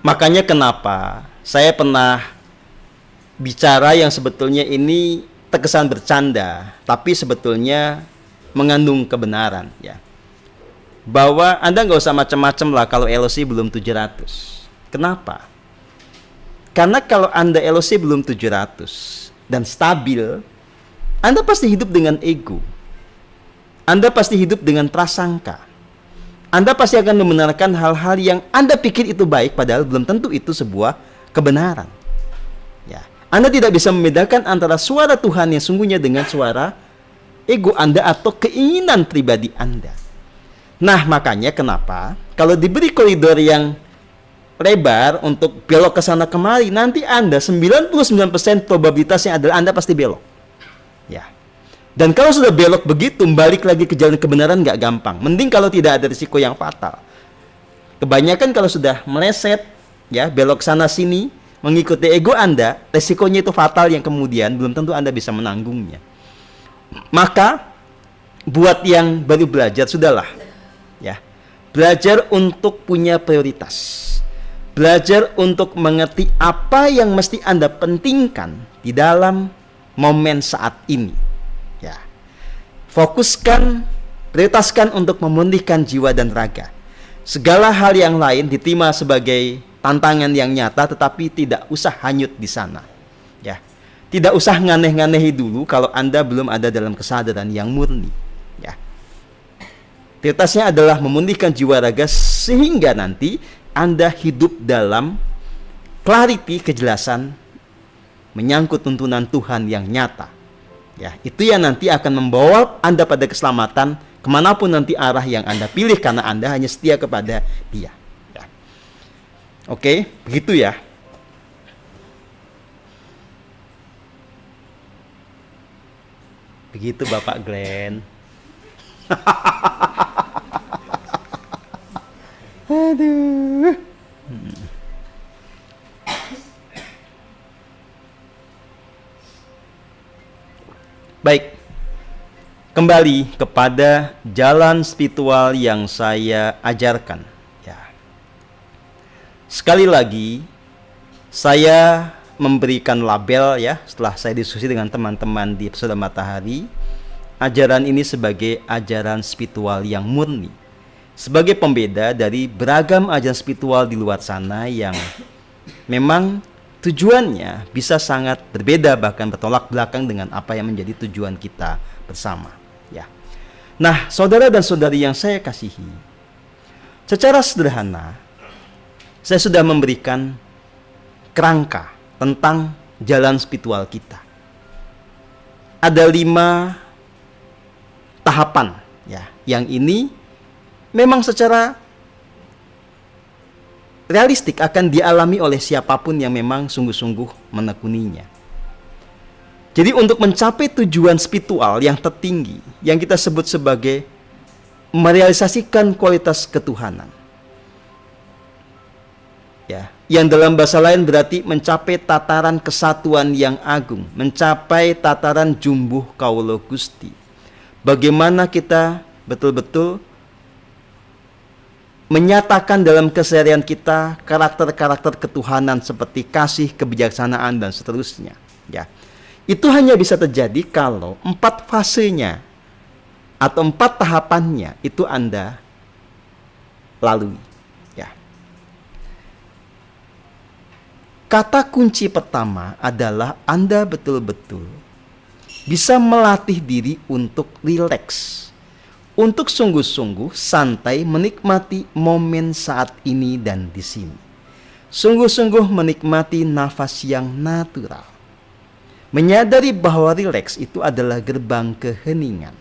Makanya kenapa saya pernah bicara yang sebetulnya ini terkesan bercanda, tapi sebetulnya mengandung kebenaran ya. Bahwa Anda nggak usah macam-macam lah kalau LOC belum 700. Kenapa? Karena kalau Anda LOC belum 700 dan stabil, Anda pasti hidup dengan ego. Anda pasti hidup dengan prasangka. Anda pasti akan membenarkan hal-hal yang Anda pikir itu baik, padahal belum tentu itu sebuah kebenaran. Ya. Anda tidak bisa membedakan antara suara Tuhan yang sungguhnya dengan suara ego Anda atau keinginan pribadi Anda. Nah, makanya kenapa kalau diberi koridor yang lebar untuk belok ke sana kemari, nanti Anda 99% probabilitasnya adalah Anda pasti belok. Ya. Dan kalau sudah belok begitu, balik lagi ke jalan kebenaran nggak gampang. Mending kalau tidak ada risiko yang fatal. Kebanyakan kalau sudah meleset, ya belok sana sini, mengikuti ego Anda, risikonya itu fatal yang kemudian belum tentu Anda bisa menanggungnya. Maka buat yang baru belajar, sudahlah. Ya, belajar untuk punya prioritas. Belajar untuk mengerti apa yang mesti Anda pentingkan di dalam momen saat ini. Ya. Fokuskan, prioritaskan untuk memulihkan jiwa dan raga. Segala hal yang lain diterima sebagai tantangan yang nyata, tetapi tidak usah hanyut di sana. Ya. Tidak usah nganeh-nganehi dulu kalau Anda belum ada dalam kesadaran yang murni. Ya. Prioritasnya adalah memulihkan jiwa raga sehingga nanti Anda hidup dalam clarity, kejelasan menyangkut tuntunan Tuhan yang nyata. Ya, itu yang nanti akan membawa Anda pada keselamatan kemanapun nanti arah yang Anda pilih, karena Anda hanya setia kepada Dia. Ya. Oke, begitu ya. Begitu Bapak Glenn. Aduh. Baik, kembali kepada jalan spiritual yang saya ajarkan. Ya. Sekali lagi, saya memberikan label ya, setelah saya diskusi dengan teman-teman di Pesona Matahari, ajaran ini sebagai ajaran spiritual yang murni, sebagai pembeda dari beragam ajaran spiritual di luar sana yang memang tujuannya bisa sangat berbeda, bahkan bertolak belakang dengan apa yang menjadi tujuan kita bersama. Ya. Nah, saudara dan saudari yang saya kasihi, secara sederhana, saya sudah memberikan kerangka tentang jalan spiritual kita. Ada 5 tahapan, ya, yang ini memang secara realistik akan dialami oleh siapapun yang memang sungguh-sungguh menekuninya. Jadi untuk mencapai tujuan spiritual yang tertinggi, yang kita sebut sebagai merealisasikan kualitas ketuhanan, ya, yang dalam bahasa lain berarti mencapai tataran kesatuan yang agung, mencapai tataran jumbuh kaulo Gusti. Bagaimana kita betul-betul menyatakan dalam keseharian kita karakter-karakter ketuhanan seperti kasih, kebijaksanaan, dan seterusnya. Ya, itu hanya bisa terjadi kalau 4 fasenya atau 4 tahapannya itu Anda lalui. Ya. Kata kunci pertama adalah Anda betul-betul bisa melatih diri untuk rileks, untuk sungguh-sungguh santai menikmati momen saat ini dan di sini. Sungguh-sungguh menikmati nafas yang natural. Menyadari bahwa rileks itu adalah gerbang keheningan.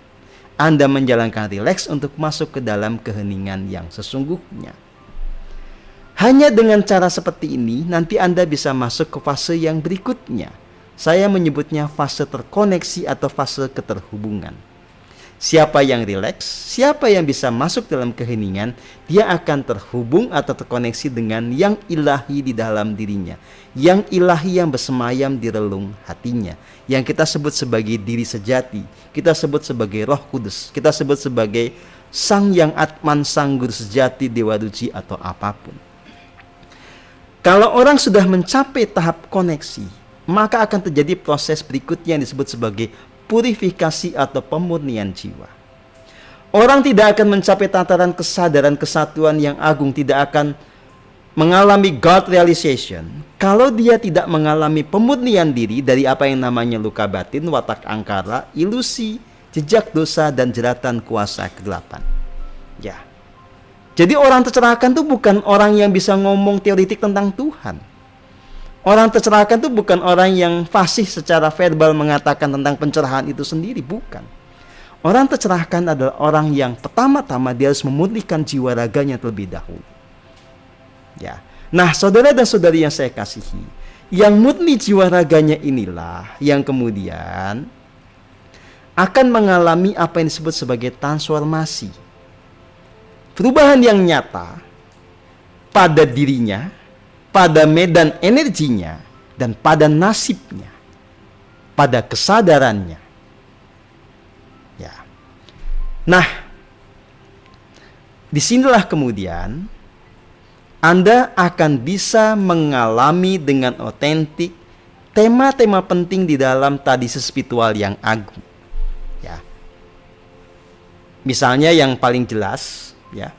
Anda menjalankan rileks untuk masuk ke dalam keheningan yang sesungguhnya. Hanya dengan cara seperti ini, nanti Anda bisa masuk ke fase yang berikutnya. Saya menyebutnya fase terkoneksi atau fase keterhubungan. Siapa yang rileks, siapa yang bisa masuk dalam keheningan, dia akan terhubung atau terkoneksi dengan yang ilahi di dalam dirinya, yang ilahi yang bersemayam di relung hatinya, yang kita sebut sebagai diri sejati, kita sebut sebagai Roh Kudus, kita sebut sebagai Sang Yang Atman, Sang Guru Sejati, Dewa Ruci, atau apapun. Kalau orang sudah mencapai tahap koneksi, maka akan terjadi proses berikutnya yang disebut sebagai purifikasi atau pemurnian jiwa. Orang tidak akan mencapai tataran kesadaran kesatuan yang agung, tidak akan mengalami God realization kalau dia tidak mengalami pemurnian diri dari apa yang namanya luka batin, watak angkara, ilusi, jejak dosa, dan jeratan kuasa kegelapan. Ya. Jadi orang tercerahkan itu bukan orang yang bisa ngomong teoritik tentang Tuhan. Orang tercerahkan itu bukan orang yang fasih secara verbal mengatakan tentang pencerahan itu sendiri, bukan. Orang tercerahkan adalah orang yang pertama-tama dia harus memurnikan jiwa raganya terlebih dahulu. Ya. Nah, saudara dan saudari yang saya kasihi, yang murni jiwa raganya inilah yang kemudian akan mengalami apa yang disebut sebagai transformasi. Perubahan yang nyata pada dirinya, pada medan energinya, dan pada nasibnya, pada kesadarannya. Ya. Nah, disinilah kemudian Anda akan bisa mengalami dengan otentik tema-tema penting di dalam tradisi spiritual yang agung. Ya. Misalnya yang paling jelas, ya.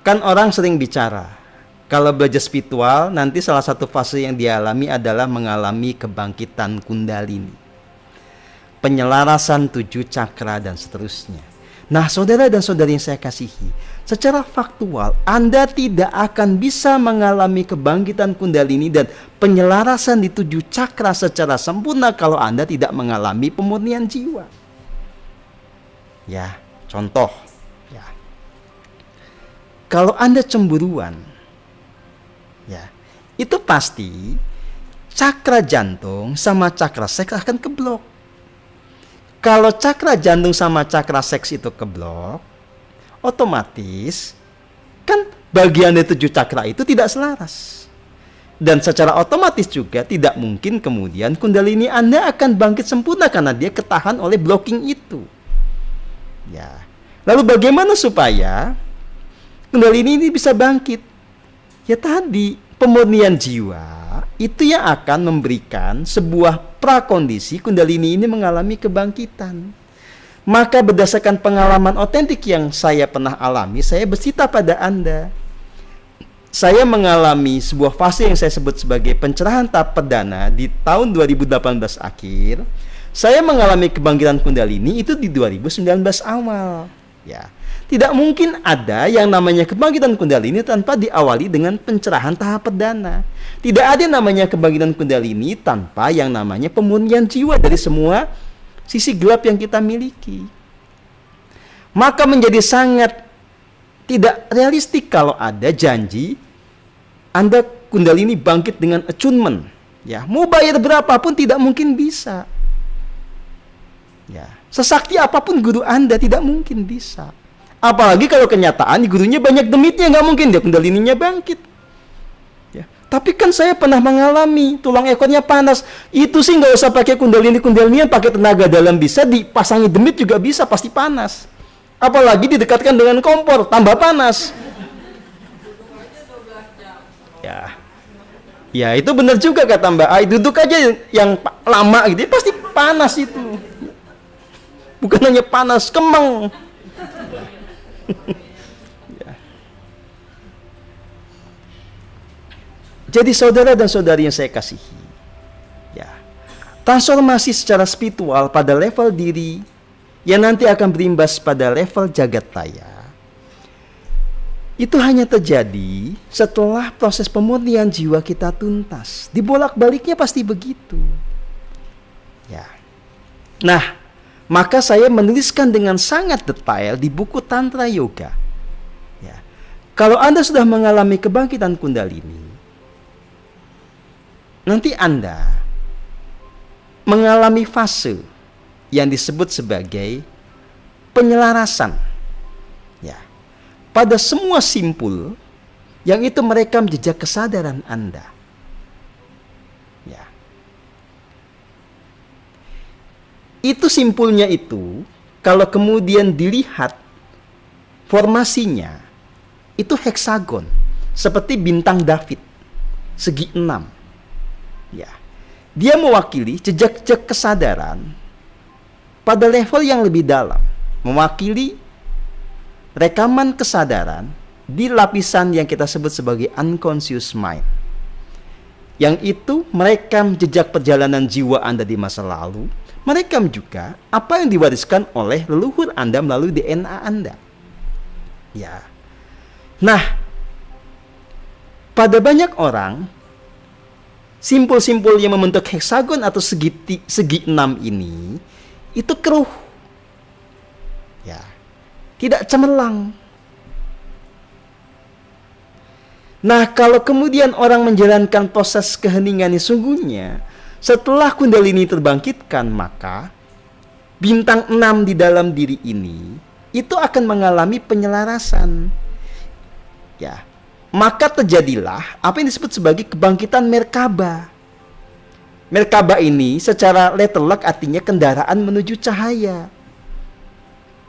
Kan orang sering bicara, kalau belajar spiritual, nanti salah satu fase yang dialami adalah mengalami kebangkitan kundalini, penyelarasan 7 cakra, dan seterusnya. Nah, saudara dan saudari yang saya kasihi, secara faktual, Anda tidak akan bisa mengalami kebangkitan kundalini dan penyelarasan di 7 cakra secara sempurna kalau Anda tidak mengalami pemurnian jiwa. Ya. Contoh, ya, kalau Anda cemburuan, ya, itu pasti cakra jantung sama cakra seks akan keblok. Kalau cakra jantung sama cakra seks itu keblok, otomatis kan bagian dari 7 cakra itu tidak selaras. Dan secara otomatis juga tidak mungkin kemudian kundalini Anda akan bangkit sempurna karena dia ketahan oleh blocking itu. Ya. Lalu bagaimana supaya kundalini ini bisa bangkit? Ya tadi, pemurnian jiwa itu yang akan memberikan sebuah prakondisi kundalini ini mengalami kebangkitan. Maka berdasarkan pengalaman otentik yang saya pernah alami, saya bercerita pada Anda. Saya mengalami sebuah fase yang saya sebut sebagai pencerahan tahap perdana di tahun 2018 akhir. Saya mengalami kebangkitan kundalini itu di 2019 awal. Ya, tidak mungkin ada yang namanya kebangkitan kundalini tanpa diawali dengan pencerahan tahap perdana. Tidak ada yang namanya kebangkitan kundalini tanpa yang namanya pemurnian jiwa dari semua sisi gelap yang kita miliki. Maka menjadi sangat tidak realistik kalau ada janji Anda kundalini bangkit dengan attunement. Ya, mau bayar berapapun tidak mungkin bisa. Ya, sesakti apapun guru Anda tidak mungkin bisa. Apalagi kalau kenyataan gurunya banyak demitnya, nggak mungkin dia kundalininya bangkit. Ya, tapi kan saya pernah mengalami tulang ekornya panas. Itu sih nggak usah pakai kundalinian, pakai tenaga dalam bisa, dipasangi demit juga bisa, pasti panas. Apalagi didekatkan dengan kompor, tambah panas. Ya, ya itu benar juga kata Mbak Ai. Duduk aja yang lama gitu, pasti panas itu. Bukan hanya panas, kemeng. Ya. Jadi saudara dan saudari yang saya kasihi, ya, transformasi secara spiritual pada level diri yang nanti akan berimbas pada level jagat raya, itu hanya terjadi setelah proses pemurnian jiwa kita tuntas. Dibolak-baliknya pasti begitu. Ya. Nah, maka saya menuliskan dengan sangat detail di buku Tantra Yoga. Ya. Kalau Anda sudah mengalami kebangkitan kundalini, nanti Anda mengalami fase yang disebut sebagai penyelarasan. Ya. Pada semua simpul yang itu merekam jejak kesadaran Anda. Ya. Itu simpulnya itu, kalau kemudian dilihat formasinya, itu heksagon. seperti bintang David, segi 6. Ya. Dia mewakili jejak-jejak kesadaran pada level yang lebih dalam, mewakili rekaman kesadaran di lapisan yang kita sebut sebagai unconscious mind. Yang itu merekam jejak perjalanan jiwa Anda di masa lalu, merekam juga apa yang diwariskan oleh leluhur Anda melalui DNA Anda. Ya. Nah, pada banyak orang, simpul-simpul yang membentuk heksagon atau segi 6 ini itu keruh. Ya. Tidak cemerlang. Nah, kalau kemudian orang menjalankan proses keheningan yang sungguhnya, setelah kundalini terbangkitkan, maka bintang 6 di dalam diri ini itu akan mengalami penyelarasan. Ya. Maka terjadilah apa yang disebut sebagai kebangkitan Merkaba. Merkaba ini secara letterlock artinya kendaraan menuju cahaya.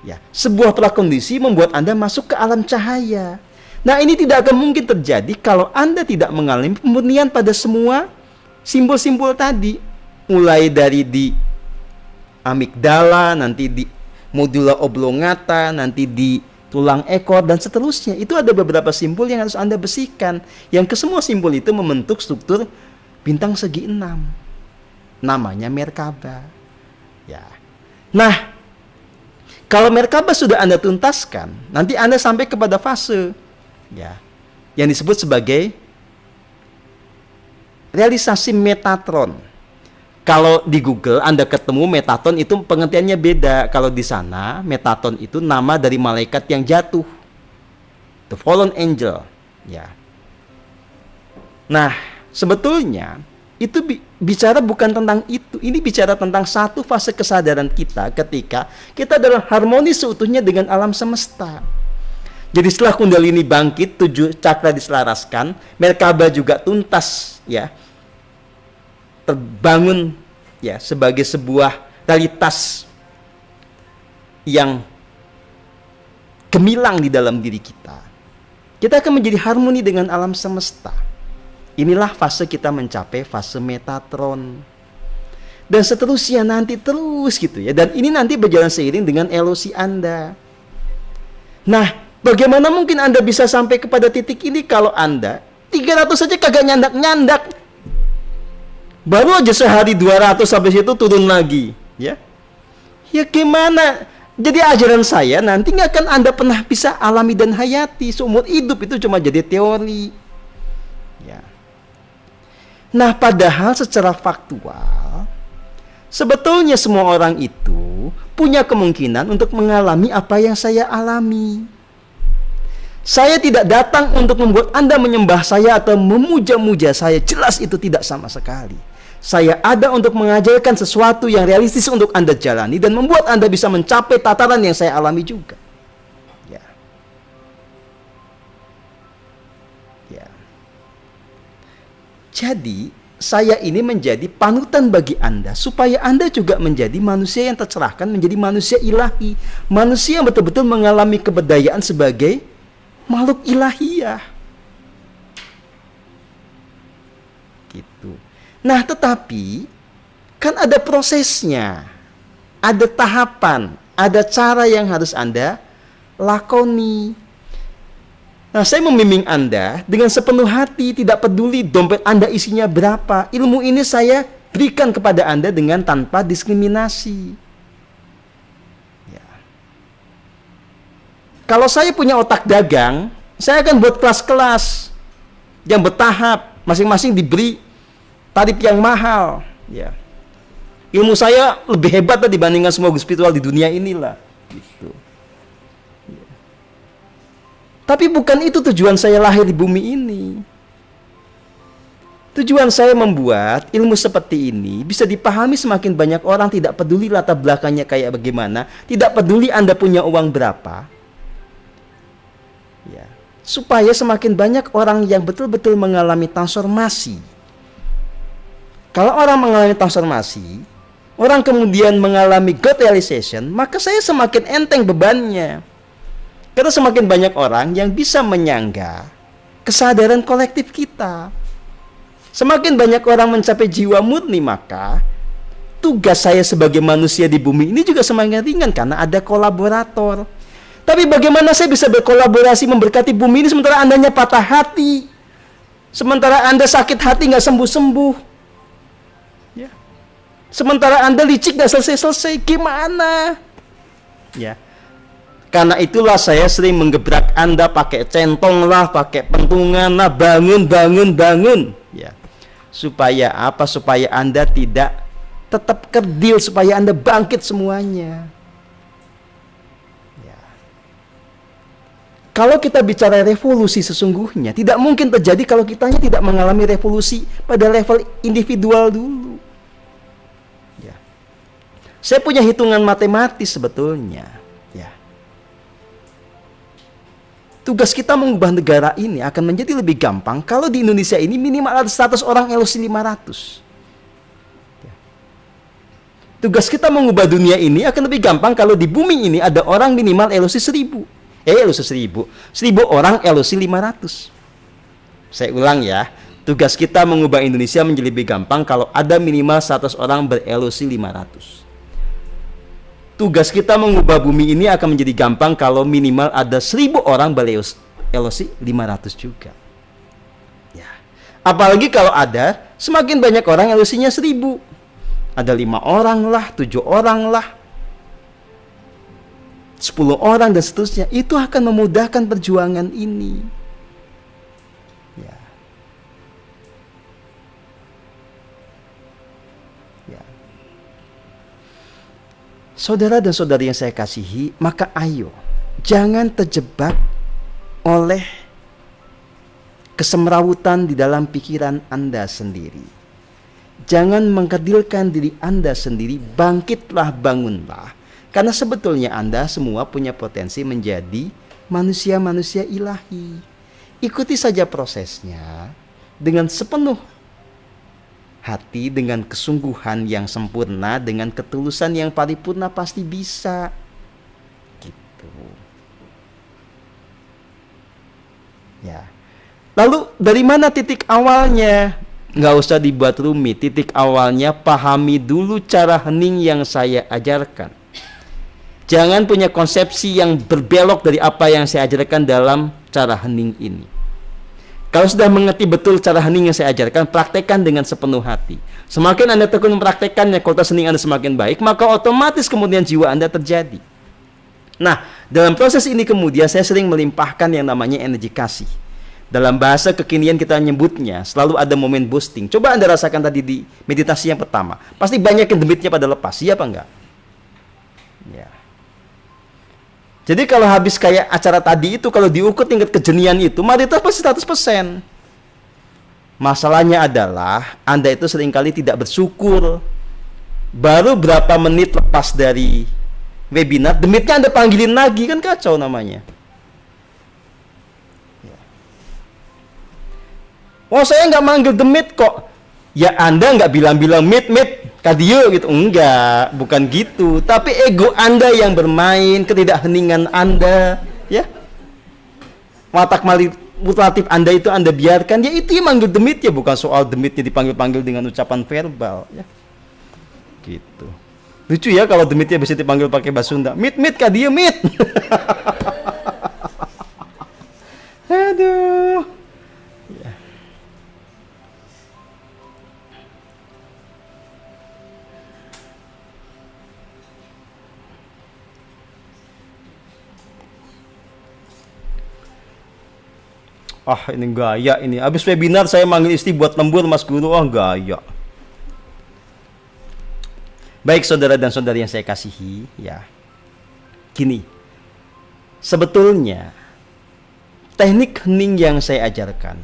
Ya, sebuah prakondisi membuat Anda masuk ke alam cahaya. Nah, ini tidak akan mungkin terjadi kalau Anda tidak mengalami pemurnian pada semua simbol-simbol tadi. Mulai dari di amigdala, nanti di modula oblongata, nanti di tulang ekor, dan seterusnya. Itu ada beberapa simbol yang harus Anda bersihkan. Yang kesemua simbol itu membentuk struktur bintang segi 6. Namanya Merkaba. Ya. Nah, kalau Merkaba sudah Anda tuntaskan, nanti Anda sampai kepada fase ya, yang disebut sebagai realisasi Metatron. Kalau di Google Anda ketemu Metatron, itu pengertiannya beda. Kalau di sana Metatron itu nama dari malaikat yang jatuh, the fallen angel. Ya. Nah, sebetulnya itu bicara bukan tentang itu. Ini bicara tentang satu fase kesadaran kita ketika kita dalam harmoni seutuhnya dengan alam semesta. Jadi setelah kundalini bangkit, 7 cakra diselaraskan, Merkaba juga tuntas, ya, terbangun ya sebagai sebuah realitas yang gemilang di dalam diri kita. Kita akan menjadi harmoni dengan alam semesta. Inilah fase kita mencapai fase Metatron. Dan seterusnya nanti terus gitu ya. Dan ini nanti berjalan seiring dengan elusi Anda. Nah, bagaimana mungkin Anda bisa sampai kepada titik ini kalau Anda 300 saja kagak nyandak-nyandak. Baru aja sehari 200, sampai situ turun lagi, ya. Ya gimana? Jadi ajaran saya nanti nggak akan Anda pernah bisa alami dan hayati. Seumur hidup itu cuma jadi teori. Ya. Nah, padahal secara faktual sebetulnya semua orang itu punya kemungkinan untuk mengalami apa yang saya alami. Saya tidak datang untuk membuat Anda menyembah saya atau memuja-muja saya. Jelas itu tidak sama sekali. Saya ada untuk mengajarkan sesuatu yang realistis untuk Anda jalani dan membuat Anda bisa mencapai tataran yang saya alami juga. Ya. Ya. Jadi, saya ini menjadi panutan bagi Anda supaya Anda juga menjadi manusia yang tercerahkan, menjadi manusia ilahi, manusia yang betul-betul mengalami keberdayaan sebagai makhluk ilahiyah. Gitu. Nah, tetapi kan ada prosesnya, ada tahapan, ada cara yang harus Anda lakoni. Nah, saya membimbing Anda dengan sepenuh hati, tidak peduli dompet Anda isinya berapa. Ilmu ini saya berikan kepada Anda dengan tanpa diskriminasi. Ya. Kalau saya punya otak dagang, saya akan buat kelas-kelas yang bertahap, masing-masing diberi tarif yang mahal. Ya. Ilmu saya lebih hebat dibandingkan semua guru spiritual di dunia inilah. Gitu. Tapi bukan itu tujuan saya lahir di bumi ini. Tujuan saya membuat ilmu seperti ini bisa dipahami semakin banyak orang, tidak peduli latar belakangnya kayak bagaimana, tidak peduli Anda punya uang berapa. Ya, supaya semakin banyak orang yang betul-betul mengalami transformasi. Kalau orang mengalami transformasi, orang kemudian mengalami God realization, maka saya semakin enteng bebannya. Karena semakin banyak orang yang bisa menyangga kesadaran kolektif kita. Semakin banyak orang mencapai jiwa murni, maka tugas saya sebagai manusia di bumi ini juga semakin ringan karena ada kolaborator. Tapi bagaimana saya bisa berkolaborasi memberkati bumi ini sementara Andanya patah hati, sementara Anda sakit hati nggak sembuh-sembuh, ya. Sementara Anda licik nggak selesai-selesai, gimana? Ya. Karena itulah saya sering menggebrak Anda pakai centong lah, pakai pentungan lah, bangun, ya. Supaya apa? Supaya Anda tidak tetap kerdil, supaya Anda bangkit semuanya. Ya. Kalau kita bicara revolusi sesungguhnya, tidak mungkin terjadi kalau kitanya tidak mengalami revolusi pada level individual dulu. Ya. Saya punya hitungan matematis sebetulnya. Tugas kita mengubah negara ini akan menjadi lebih gampang kalau di Indonesia ini minimal ada 100 orang LC 500. Tugas kita mengubah dunia ini akan lebih gampang kalau di bumi ini ada orang minimal LC 1000. LC 1000 orang LC 500. Saya ulang ya. Tugas kita mengubah Indonesia menjadi lebih gampang kalau ada minimal 100 orang ber-LC 500. Tugas kita mengubah bumi ini akan menjadi gampang kalau minimal ada 1000 orang LC 500 juga. Ya. Apalagi kalau ada semakin banyak orang LC-nya 1000. Ada 5 orang lah, 7 orang lah, 10 orang dan seterusnya. Itu akan memudahkan perjuangan ini. Ya. Ya. Saudara dan saudari yang saya kasihi, maka ayo jangan terjebak oleh kesemrawutan di dalam pikiran Anda sendiri. Jangan mengkerdilkan diri Anda sendiri, bangkitlah, bangunlah. Karena sebetulnya Anda semua punya potensi menjadi manusia-manusia ilahi. Ikuti saja prosesnya dengan sepenuh hati, dengan kesungguhan yang sempurna, dengan ketulusan yang paripurna, pasti bisa. Gitu. Ya. Lalu dari mana titik awalnya? Nggak usah dibuat rumit. Titik awalnya pahami dulu cara hening yang saya ajarkan. Jangan punya konsepsi yang berbelok dari apa yang saya ajarkan dalam cara hening ini. Kalau sudah mengerti betul cara hening yang saya ajarkan, praktekkan dengan sepenuh hati. Semakin Anda tekun mempraktekkannya, kualitas hening Anda semakin baik, maka otomatis kemudian jiwa Anda terjadi. Nah, dalam proses ini kemudian saya sering melimpahkan yang namanya energi kasih. Dalam bahasa kekinian kita menyebutnya, selalu ada momen boosting. Coba Anda rasakan tadi di meditasi yang pertama. Pasti banyak yang demitnya pada lepas, iya apa enggak? Ya. Jadi kalau habis kayak acara tadi itu, kalau diukur tingkat kejenian itu, mayoritas pasti 100%. Masalahnya adalah Anda itu seringkali tidak bersyukur. Baru berapa menit lepas dari webinar, demitnya Anda panggilin lagi, kan kacau namanya. Oh, saya nggak manggil demit kok. Ya Anda nggak bilang-bilang mit kadio gitu. Enggak, bukan gitu. Tapi ego Anda yang bermain, ketidakheningan Anda, ya. Watak manipulatif Anda itu Anda biarkan, ya itu yang manggil demit, ya bukan soal demitnya dipanggil-panggil dengan ucapan verbal, ya. Gitu. Lucu ya kalau demitnya bisa dipanggil pakai bahasa Sunda. Mit kadio mit. Aduh. Ah, ini gaya ini. Habis webinar saya manggil istri buat lembur, Mas Guru. Oh, gaya. Baik saudara dan saudari yang saya kasihi, ya. Gini. Sebetulnya teknik hening yang saya ajarkan,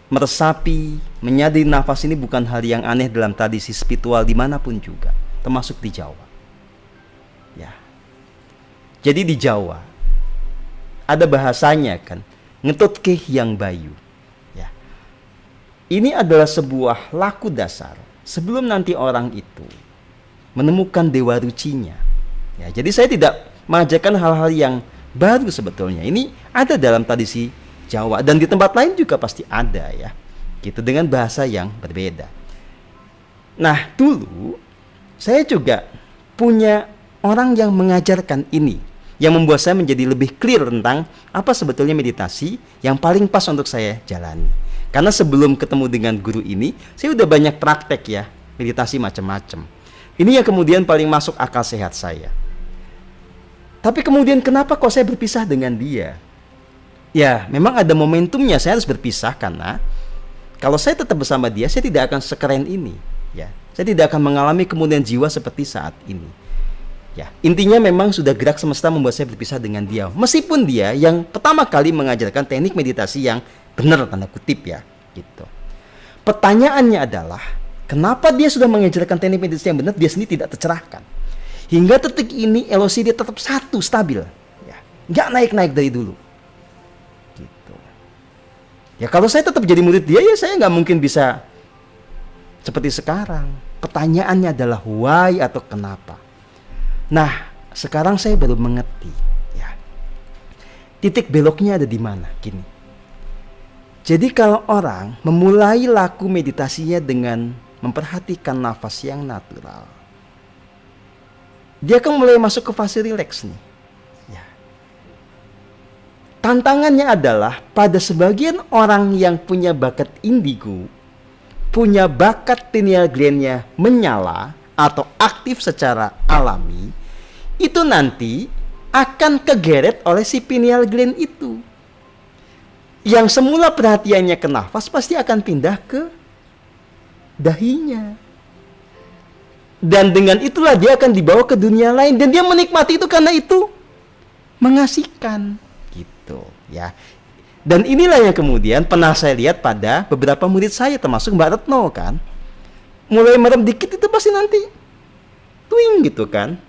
meresapi, menyadari nafas ini bukan hal yang aneh dalam tradisi spiritual dimanapun juga, termasuk di Jawa. Ya. Jadi di Jawa ada bahasanya kan, ngetut ke yang bayu. Ya. Ini adalah sebuah laku dasar sebelum nanti orang itu menemukan dewa rucinya. Ya, jadi saya tidak mengajarkan hal-hal yang baru sebetulnya. Ini ada dalam tradisi Jawa dan di tempat lain juga pasti ada ya. Gitu, dengan bahasa yang berbeda. Nah, dulu saya juga punya orang yang mengajarkan ini, yang membuat saya menjadi lebih clear tentang apa sebetulnya meditasi yang paling pas untuk saya jalani. Karena sebelum ketemu dengan guru ini, saya udah banyak praktek ya, meditasi macam-macam. Ini yang kemudian paling masuk akal sehat saya. Tapi kemudian kenapa kok saya berpisah dengan dia? Ya, memang ada momentumnya saya harus berpisah karena kalau saya tetap bersama dia, saya tidak akan sekeren ini. Ya, saya tidak akan mengalami kemudian jiwa seperti saat ini. Ya, intinya memang sudah gerak semesta membuat saya berpisah dengan dia. Meskipun dia yang pertama kali mengajarkan teknik meditasi yang benar tanda kutip ya, gitu. Pertanyaannya adalah, kenapa dia sudah mengajarkan teknik meditasi yang benar, dia sendiri tidak tercerahkan? Hingga detik ini LOC dia tetap satu, stabil. Ya, nggak naik-naik dari dulu. Gitu. Ya kalau saya tetap jadi murid dia, ya saya nggak mungkin bisa seperti sekarang. Pertanyaannya adalah why atau kenapa. Nah, sekarang saya baru mengerti. Ya. Titik beloknya ada di mana? Gini. Jadi kalau orang memulai laku meditasinya dengan memperhatikan nafas yang natural, dia akan mulai masuk ke fase rileks nih. Ya. Tantangannya adalah pada sebagian orang yang punya bakat indigo, punya bakat pineal gland-nya menyala atau aktif secara alami, itu nanti akan kegeret oleh si pineal gland itu. Yang semula perhatiannya ke nafas pasti akan pindah ke dahinya. Dan dengan itulah dia akan dibawa ke dunia lain dan dia menikmati itu karena itu mengasihkan gitu ya. Dan inilah yang kemudian pernah saya lihat pada beberapa murid saya termasuk Mbak Retno kan. Mulai merem dikit itu pasti nanti twing gitu kan.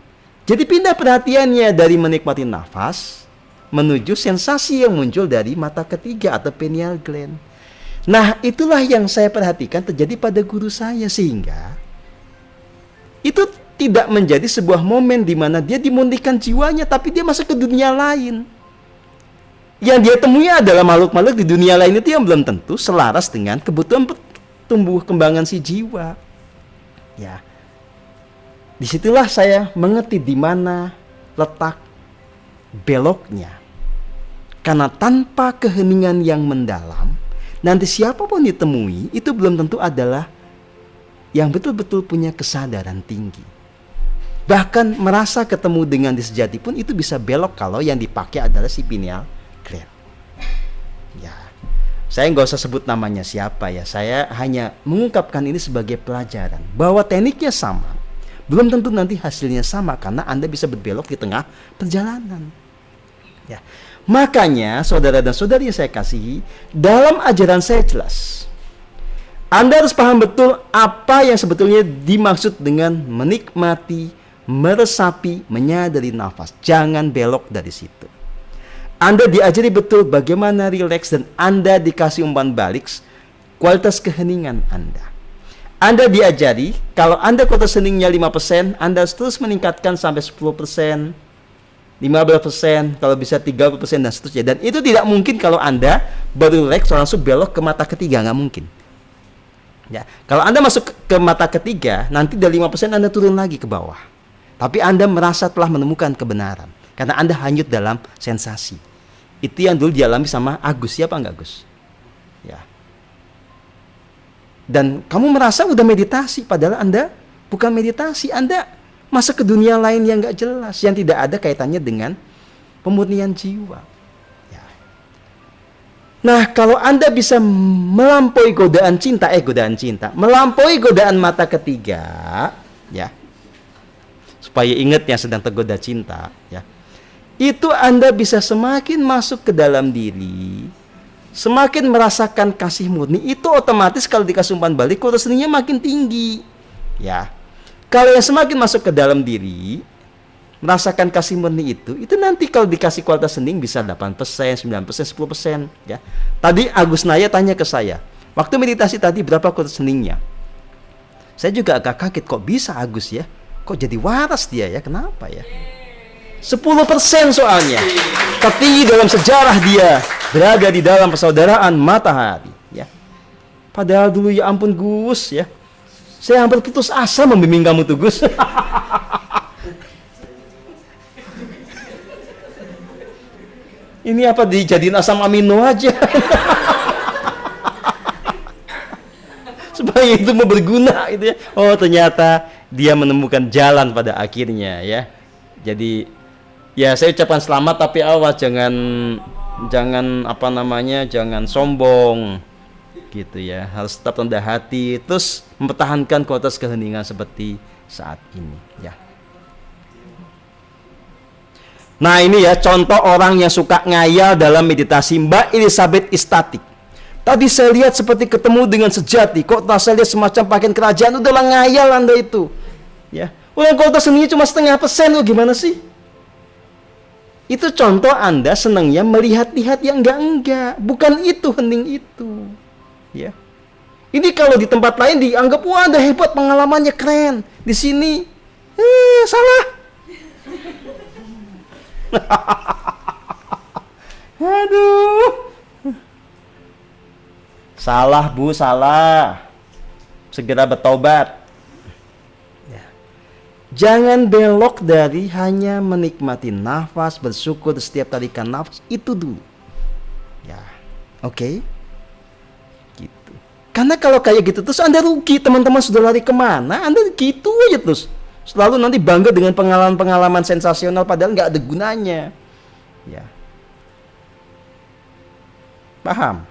Jadi pindah perhatiannya dari menikmati nafas menuju sensasi yang muncul dari mata ketiga atau pineal gland. Nah, itulah yang saya perhatikan terjadi pada guru saya sehingga itu tidak menjadi sebuah momen di mana dia dimundikkan jiwanya tapi dia masuk ke dunia lain. Yang dia temui adalah makhluk-makhluk di dunia lain itu yang belum tentu selaras dengan kebutuhan tumbuh kembangan si jiwa. Ya. Disitulah saya mengerti di mana letak beloknya. Karena tanpa keheningan yang mendalam, nanti siapapun ditemui itu belum tentu adalah yang betul-betul punya kesadaran tinggi. Bahkan merasa ketemu dengan diri sejati pun itu bisa belok kalau yang dipakai adalah si pineal gland. Ya, saya nggak usah sebut namanya siapa ya. Saya hanya mengungkapkan ini sebagai pelajaran bahwa tekniknya sama, belum tentu nanti hasilnya sama karena Anda bisa berbelok di tengah perjalanan. Ya, makanya saudara dan saudari yang saya kasihi, dalam ajaran saya jelas. Anda harus paham betul apa yang sebetulnya dimaksud dengan menikmati, meresapi, menyadari nafas. Jangan belok dari situ. Anda diajari betul bagaimana rileks dan Anda dikasih umpan balik kualitas keheningan Anda. Anda diajari kalau Anda kualitas heningnya 5%, Anda harus terus meningkatkan sampai 10%, 15%, kalau bisa 30% dan seterusnya. Dan itu tidak mungkin kalau Anda baru rileks langsung belok ke mata ketiga, nggak mungkin. Ya, kalau Anda masuk ke mata ketiga, nanti dari 5% Anda turun lagi ke bawah. Tapi Anda merasa telah menemukan kebenaran. Karena Anda hanyut dalam sensasi. Itu yang dulu dialami sama Agus. Siapa enggak Agus? Ya. Dan kamu merasa udah meditasi. Padahal Anda bukan meditasi. Anda masuk ke dunia lain yang enggak jelas. Yang tidak ada kaitannya dengan pemurnian jiwa. Nah, kalau Anda bisa melampaui godaan cinta, melampaui godaan mata ketiga, ya, supaya ingat yang sedang tergoda cinta, ya, itu Anda bisa semakin masuk ke dalam diri, semakin merasakan kasih murni, itu otomatis kalau dikasih umpan balik, kualitas seninya makin tinggi, ya. Kalau yang semakin masuk ke dalam diri, merasakan kasih murni itu nanti kalau dikasih kualitas hening bisa 8%, 9%, 10%, ya. Tadi Agus Naya tanya ke saya, waktu meditasi tadi berapa kualitas heningnya? Saya juga agak kaget, kok bisa Agus ya? Kok jadi waras dia ya? Kenapa ya? 10% soalnya. Tapi dalam sejarah dia berada di dalam persaudaraan matahari, ya. Padahal dulu ya ampun Gus, ya. Saya hampir putus asa membimbing kamu tuh Gus. Ini apa dijadiin asam amino aja. Supaya itu mau berguna gitu ya. Oh, ternyata dia menemukan jalan pada akhirnya, ya. Jadi ya saya ucapkan selamat, tapi awas jangan apa namanya, jangan sombong gitu ya. Harus tetap rendah hati, terus mempertahankan kualitas keheningan seperti saat ini, ya. Nah ini ya contoh orang yang suka ngayal dalam meditasi. Mbak Elizabeth Istatik, tadi saya lihat seperti ketemu dengan sejati. Kok tak saya lihat semacam pakaian kerajaan. Udahlah, ngayal Anda itu, ya. Ulang kualitas seninya cuma 0,5%. Loh, gimana sih? Itu contoh Anda senangnya melihat-lihat yang enggak. Bukan itu hening itu, ya. Ini kalau di tempat lain dianggap wah Anda hebat, pengalamannya keren. Di sini salah. Aduh, salah Bu, salah. Segera bertobat, ya. Jangan belok dari hanya menikmati nafas, bersyukur setiap tarikan nafas itu dulu, ya. Oke, gitu. Karena kalau kayak gitu terus Anda rugi. Teman-teman sudah lari kemana, Anda gitu aja terus. Selalu nanti bangga dengan pengalaman-pengalaman sensasional padahal nggak ada gunanya, ya. Paham?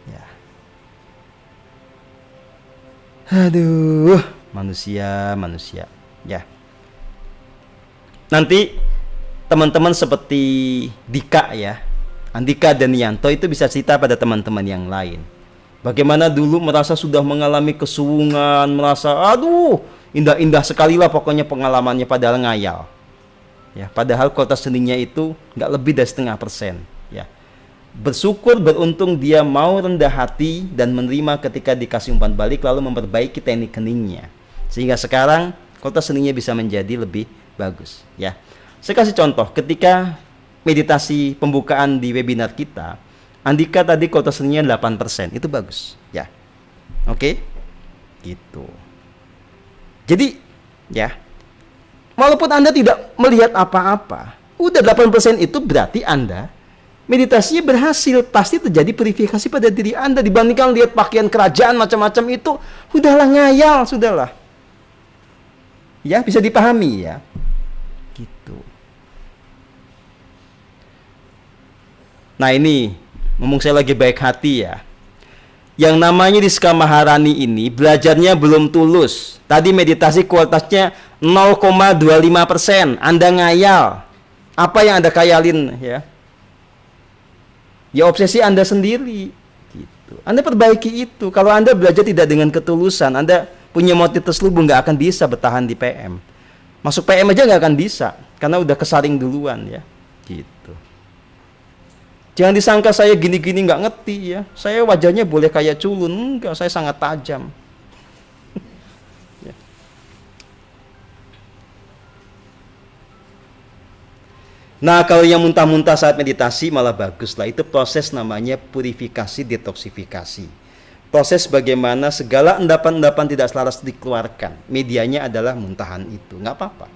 Ya. Aduh, manusia, ya. Nanti teman-teman seperti Dika, ya, Andika dan Yanto itu bisa cerita pada teman-teman yang lain. Bagaimana dulu merasa sudah mengalami kesuwungan, merasa aduh indah-indah sekali lah pokoknya pengalamannya, padahal ngayal, ya. Padahal kualitas seninya itu nggak lebih dari 0,5%, ya. Bersyukur, beruntung dia mau rendah hati dan menerima ketika dikasih umpan balik, lalu memperbaiki teknik heningnya sehingga sekarang kualitas seninya bisa menjadi lebih bagus, ya. Saya kasih contoh ketika meditasi pembukaan di webinar kita, Andika tadi kualitas seninya 8%, itu bagus, ya. Oke, gitu. Jadi, ya, walaupun Anda tidak melihat apa-apa, udah 8% itu berarti Anda meditasinya berhasil. Pasti terjadi purifikasi pada diri Anda. Dibandingkan lihat pakaian kerajaan macam-macam itu, udahlah ngayal, sudahlah. Ya, bisa dipahami, ya. Gitu. Nah ini, ngomong saya lagi baik hati, ya. Yang namanya Rizka Maharani ini belajarnya belum tulus. Tadi meditasi kualitasnya 0,25%. Anda ngayal. Apa yang Anda khayalin, ya? Ya obsesi Anda sendiri, gitu. Anda perbaiki itu. Kalau Anda belajar tidak dengan ketulusan, Anda punya motif terselubung, nggak akan bisa bertahan di PM. Masuk PM aja nggak akan bisa, karena udah kesaring duluan, ya. Gitu. Jangan disangka saya gini-gini nggak ngerti, ya. Saya wajahnya boleh kayak culun, enggak, saya sangat tajam. Ya. Nah, kalau yang muntah-muntah saat meditasi malah bagus lah. Itu proses namanya purifikasi, detoksifikasi. Proses bagaimana segala endapan-endapan tidak selaras dikeluarkan. Medianya adalah muntahan itu, nggak apa-apa.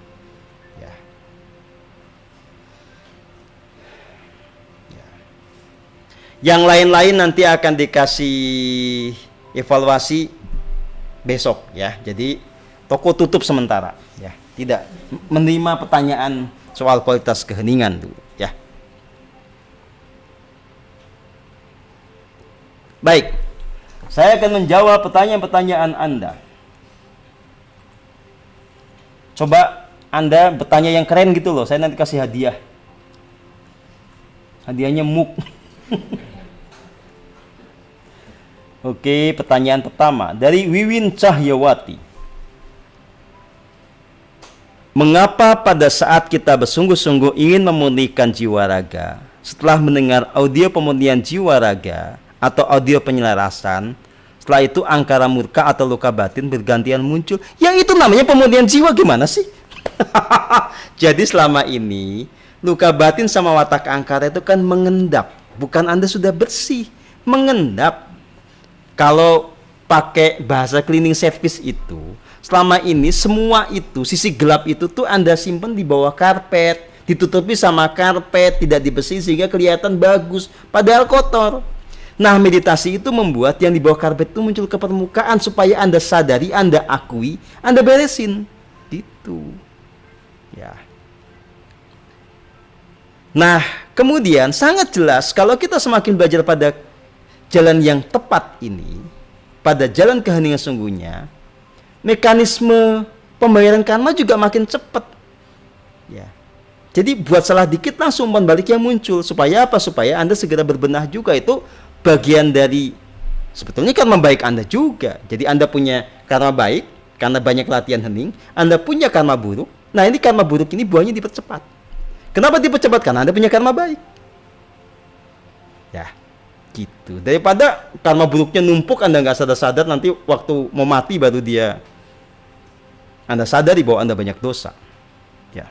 Yang lain-lain nanti akan dikasih evaluasi besok, ya. Jadi toko tutup sementara, ya. Tidak menerima pertanyaan soal kualitas keheningan dulu, ya. Baik. Saya akan menjawab pertanyaan-pertanyaan Anda. Coba Anda bertanya yang keren gitu loh. Saya nanti kasih hadiah. Hadiahnya muk. Oke, pertanyaan pertama dari Wiwin Cahyawati. Mengapa pada saat kita bersungguh-sungguh ingin memurnikan jiwa raga, setelah mendengar audio pemurnian jiwa raga atau audio penyelarasan, setelah itu angkara murka atau luka batin bergantian muncul? Ya itu namanya pemurnian jiwa, gimana sih? Jadi selama ini luka batin sama watak angkara itu kan mengendap, bukan Anda sudah bersih, mengendap. Kalau pakai bahasa cleaning service itu, selama ini semua itu, sisi gelap itu tuh Anda simpan di bawah karpet, ditutupi sama karpet, tidak dibersihin sehingga kelihatan bagus, padahal kotor. Nah, meditasi itu membuat yang di bawah karpet itu muncul ke permukaan supaya Anda sadari, Anda akui, Anda beresin. Gitu. Ya. Nah, kemudian sangat jelas kalau kita semakin belajar pada jalan yang tepat ini, pada jalan keheningan sungguhnya, mekanisme pembayaran karma juga makin cepat. Ya. Jadi buat salah dikit langsung umpan balik yang muncul. Supaya apa? Supaya Anda segera berbenah juga. Itu bagian dari sebetulnya karma baik Anda juga. Jadi Anda punya karma baik karena banyak latihan hening. Anda punya karma buruk. Nah, ini karma buruk ini buahnya dipercepat. Kenapa dipercepat? Karena Anda punya karma baik. Ya, gitu. Daripada karma buruknya numpuk, Anda nggak sadar-sadar, nanti waktu mau mati baru Anda sadari bahwa Anda banyak dosa. Ya.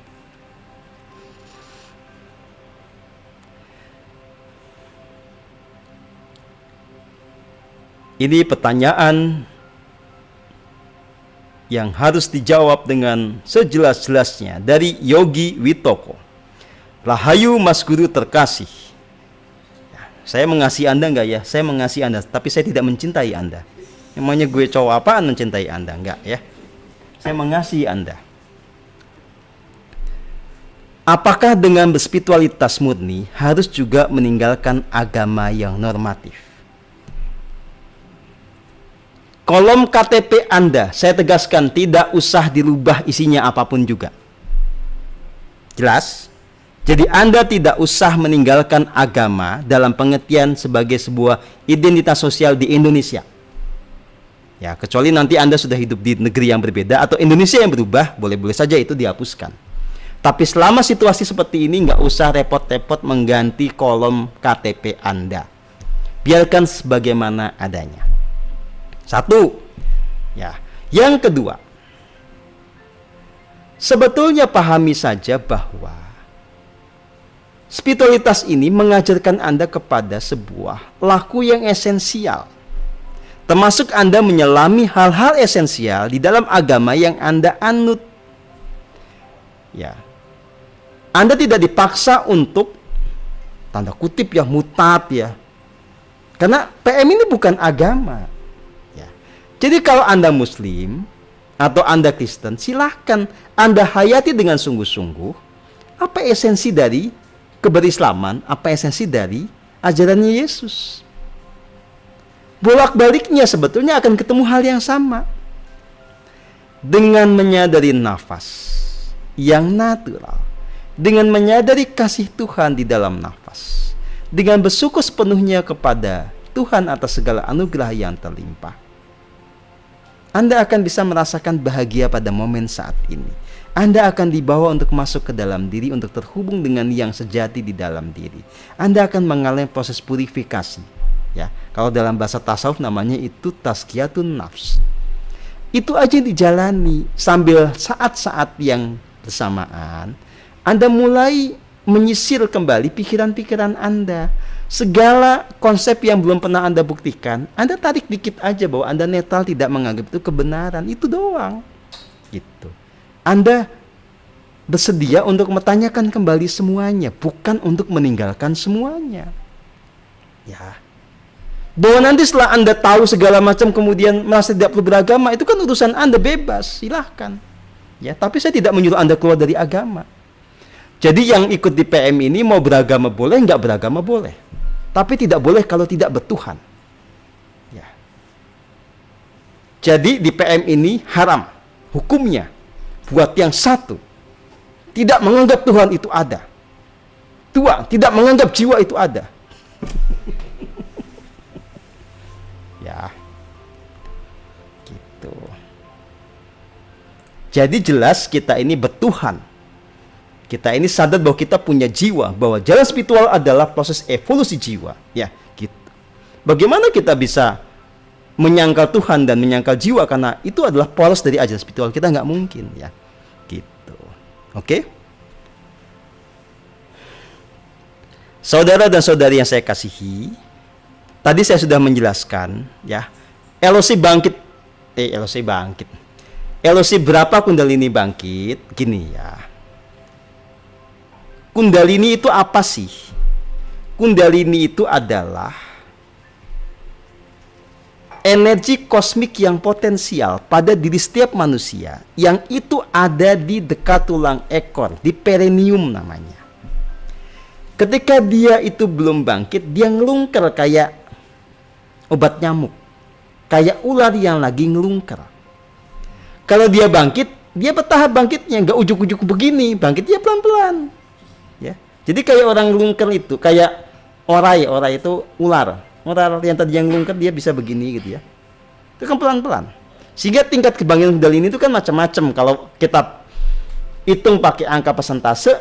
Ini pertanyaan yang harus dijawab dengan sejelas-jelasnya dari Yogi Witoko. Rahayu Mas Guru terkasih. Saya mengasihi Anda enggak ya? Saya mengasihi Anda, tapi saya tidak mencintai Anda. Emangnya gue cowok apaan mencintai Anda? Enggak ya. Saya mengasihi Anda. Apakah dengan berspiritualitas murni harus juga meninggalkan agama yang normatif? Kolom KTP Anda, saya tegaskan, tidak usah dirubah isinya apapun juga. Jelas? Jadi Anda tidak usah meninggalkan agama dalam pengertian sebagai sebuah identitas sosial di Indonesia. Ya, kecuali nanti Anda sudah hidup di negeri yang berbeda atau Indonesia yang berubah, boleh-boleh saja itu dihapuskan. Tapi selama situasi seperti ini, nggak usah repot-repot mengganti kolom KTP Anda. Biarkan sebagaimana adanya. Satu. Ya. Yang kedua, sebetulnya pahami saja bahwa spiritualitas ini mengajarkan Anda kepada sebuah laku yang esensial. Termasuk Anda menyelami hal-hal esensial di dalam agama yang Anda anut. Ya. Anda tidak dipaksa untuk tanda kutip ya mutat ya. Karena PM ini bukan agama. Ya. Jadi kalau Anda Muslim atau Anda Kristen, silahkan Anda hayati dengan sungguh-sungguh apa esensi dari keberislaman, apa esensi dari ajarannya Yesus. Bolak-baliknya sebetulnya akan ketemu hal yang sama. Dengan menyadari nafas yang natural, dengan menyadari kasih Tuhan di dalam nafas, dengan bersyukur sepenuhnya kepada Tuhan atas segala anugerah yang terlimpah, Anda akan bisa merasakan bahagia pada momen saat ini. Anda akan dibawa untuk masuk ke dalam diri, untuk terhubung dengan yang sejati di dalam diri. Anda akan mengalami proses purifikasi. Ya, kalau dalam bahasa tasawuf namanya itu tazkiyatun nafs. Itu aja dijalani sambil saat-saat yang bersamaan Anda mulai menyisir kembali pikiran-pikiran Anda. Segala konsep yang belum pernah Anda buktikan, Anda tarik dikit aja bahwa Anda netral, tidak menganggap itu kebenaran. Itu doang. Gitu. Anda bersedia untuk bertanyakan kembali semuanya, bukan untuk meninggalkan semuanya. Ya. Bahwa nanti setelah Anda tahu segala macam kemudian merasa tidak perlu beragama, itu kan urusan Anda, bebas, silahkan. Ya, tapi saya tidak menyuruh Anda keluar dari agama. Jadi yang ikut di PM ini mau beragama boleh, nggak beragama boleh. Tapi tidak boleh kalau tidak bertuhan. Ya. Jadi di PM ini haram hukumnya buat yang satu tidak menganggap Tuhan itu ada, dua tidak menganggap jiwa itu ada. Ya, gitu. Jadi jelas kita ini bertuhan. Kita ini sadar bahwa kita punya jiwa, bahwa jalan spiritual adalah proses evolusi jiwa. Ya, gitu. Bagaimana kita bisa menyangkal Tuhan dan menyangkal jiwa, karena itu adalah polos dari ajaran spiritual kita, nggak mungkin ya, gitu. Oke? Saudara dan saudari yang saya kasihi, tadi saya sudah menjelaskan ya, LOC bangkit. LOC berapa Kundalini bangkit? Gini ya. Kundalini itu apa sih? Kundalini itu adalah energi kosmik yang potensial pada diri setiap manusia, yang itu ada di dekat tulang ekor, di perineum namanya. Ketika dia itu belum bangkit, dia ngelungker kayak obat nyamuk, kayak ular yang lagi ngelungker. Kalau dia bangkit, dia bertahap bangkitnya, nggak ujuk-ujuk begini, bangkitnya pelan-pelan. Ya, jadi kayak orang ngelungker itu, kayak orai itu ular yang tadi yang ngelungker, dia bisa begini gitu ya. Itu kan pelan-pelan. Sehingga tingkat kebangkitan Kundalini itu kan macam-macam. Kalau kita hitung pakai angka persentase,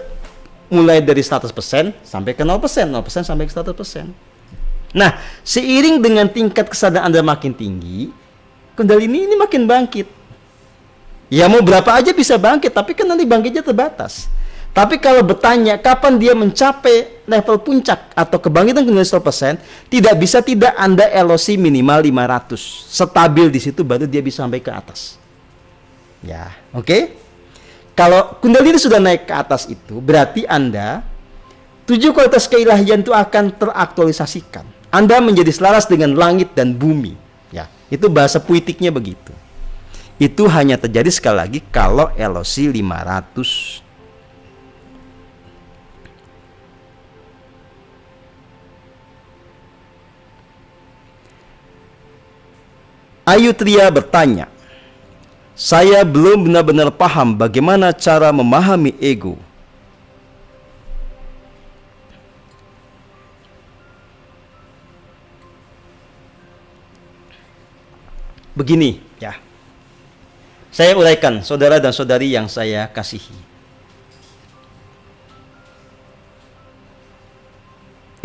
mulai dari 100% sampai ke 0%, 0% sampai ke 100%. Nah, seiring dengan tingkat kesadaran Anda makin tinggi, Kundalini ini makin bangkit. Ya mau berapa aja bisa bangkit, tapi kan nanti bangkitnya terbatas. Tapi kalau bertanya kapan dia mencapai level puncak atau kebangkitan Kundalini 100%, tidak bisa tidak Anda LOC minimal 500. Stabil di situ baru dia bisa sampai ke atas. Ya, oke? Kalau Kundalini sudah naik ke atas itu, berarti Anda 7 kualitas keilahian itu akan teraktualisasikan. Anda menjadi selaras dengan langit dan bumi. Ya, itu bahasa puitiknya begitu. Itu hanya terjadi sekali lagi kalau LOC 500. Ayu Tria bertanya, saya belum benar-benar paham bagaimana cara memahami ego. Begini ya, saya uraikan saudara dan saudari yang saya kasihi.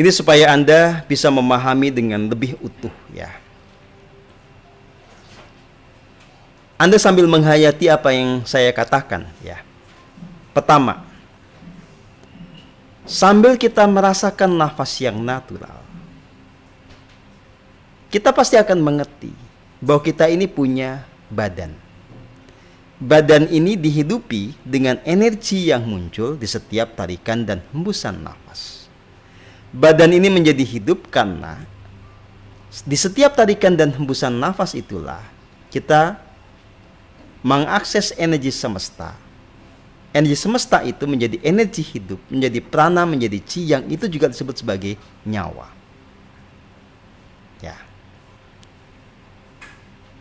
Ini supaya Anda bisa memahami dengan lebih utuh ya. Anda sambil menghayati apa yang saya katakan ya. Pertama, sambil kita merasakan nafas yang natural, kita pasti akan mengerti bahwa kita ini punya badan. Badan ini dihidupi dengan energi yang muncul di setiap tarikan dan hembusan nafas. Badan ini menjadi hidup karena di setiap tarikan dan hembusan nafas itulah kita mengakses energi semesta. Energi semesta itu menjadi energi hidup, menjadi prana, menjadi chi, yang itu juga disebut sebagai nyawa. Ya.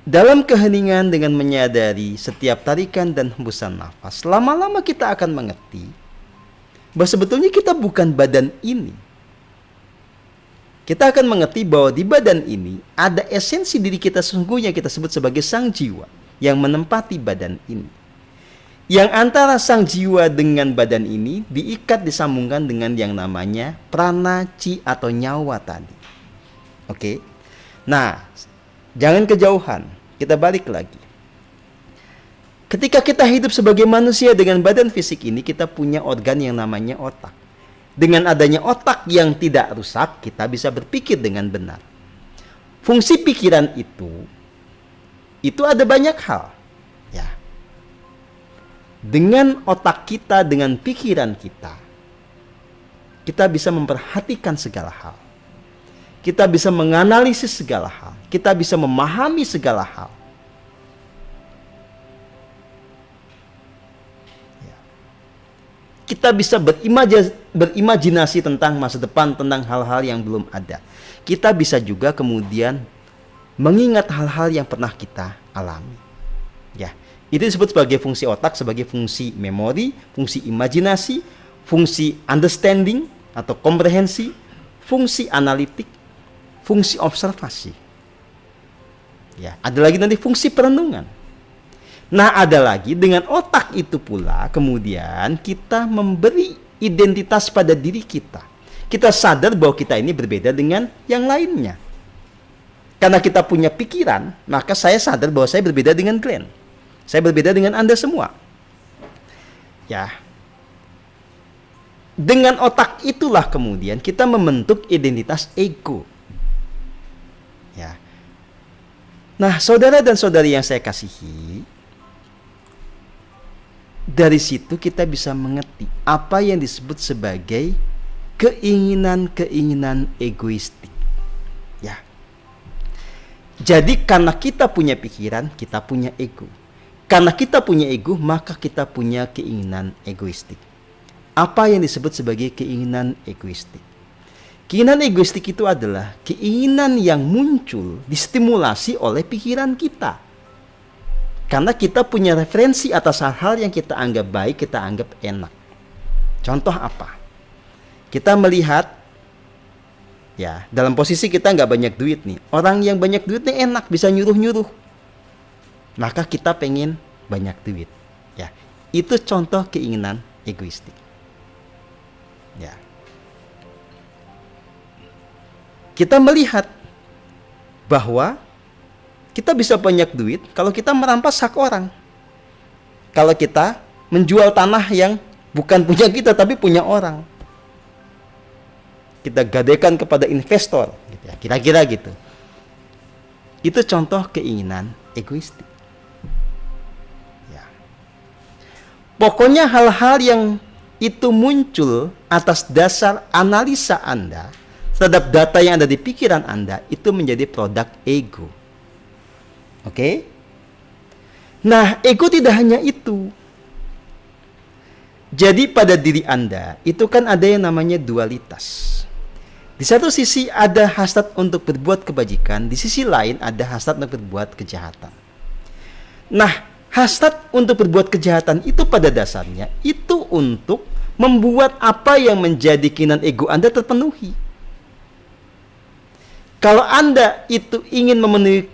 Dalam keheningan dengan menyadari setiap tarikan dan hembusan nafas, lama-lama kita akan mengerti bahwa sebetulnya kita bukan badan ini. Kita akan mengerti bahwa di badan ini ada esensi diri kita sesungguhnya, kita sebut sebagai sang jiwa yang menempati badan ini. Yang antara sang jiwa dengan badan ini diikat, disambungkan dengan yang namanya prana, chi atau nyawa tadi. Oke. Nah, jangan kejauhan, kita balik lagi. Ketika kita hidup sebagai manusia dengan badan fisik ini, kita punya organ yang namanya otak. Dengan adanya otak yang tidak rusak, kita bisa berpikir dengan benar. Fungsi pikiran itu ada banyak hal. Ya. Dengan otak kita, dengan pikiran kita, kita bisa memperhatikan segala hal. Kita bisa menganalisis segala hal. Kita bisa memahami segala hal. Ya. Kita bisa berimajinasi tentang masa depan, tentang hal-hal yang belum ada. Kita bisa juga kemudian mengingat hal-hal yang pernah kita alami. Ya, itu disebut sebagai fungsi otak, sebagai fungsi memori, fungsi imajinasi, fungsi understanding atau komprehensi, fungsi analitik, fungsi observasi. Ya, ada lagi nanti fungsi perenungan. Nah, ada lagi dengan otak itu pula kemudian kita memberi identitas pada diri kita. Kita sadar bahwa kita ini berbeda dengan yang lainnya. Karena kita punya pikiran, maka saya sadar bahwa saya berbeda dengan Glenn. Saya berbeda dengan Anda semua. Ya, dengan otak itulah kemudian kita membentuk identitas ego. Ya. Nah, saudara dan saudari yang saya kasihi, dari situ kita bisa mengerti apa yang disebut sebagai keinginan-keinginan egoistik. Ya. Jadi karena kita punya pikiran, kita punya ego. Karena kita punya ego, maka kita punya keinginan egoistik. Apa yang disebut sebagai keinginan egoistik? Keinginan egoistik itu adalah keinginan yang muncul distimulasi oleh pikiran kita. Karena kita punya referensi atas hal-hal yang kita anggap baik, kita anggap enak. Contoh apa? Kita melihat, ya, dalam posisi kita nggak banyak duit nih. Orang yang banyak duit nih enak, bisa nyuruh-nyuruh. Maka kita pengen banyak duit. Ya, itu contoh keinginan egoistik. Ya. Kita melihat bahwa kita bisa banyak duit kalau kita merampas hak orang. Kalau kita menjual tanah yang bukan punya kita tapi punya orang. Kita gadaikan kepada investor, gitu ya, kira-kira gitu. Itu contoh keinginan egoistik. Ya. Pokoknya hal-hal yang itu muncul atas dasar analisa Anda terhadap data yang ada di pikiran Anda, itu menjadi produk ego. Oke? Nah, ego tidak hanya itu. Jadi pada diri Anda itu kan ada yang namanya dualitas. Di satu sisi ada hasrat untuk berbuat kebajikan, di sisi lain ada hasrat untuk berbuat kejahatan. Nah, hasrat untuk berbuat kejahatan itu pada dasarnya itu untuk membuat apa yang menjadi keinginan ego Anda terpenuhi. Kalau Anda itu ingin memenuhi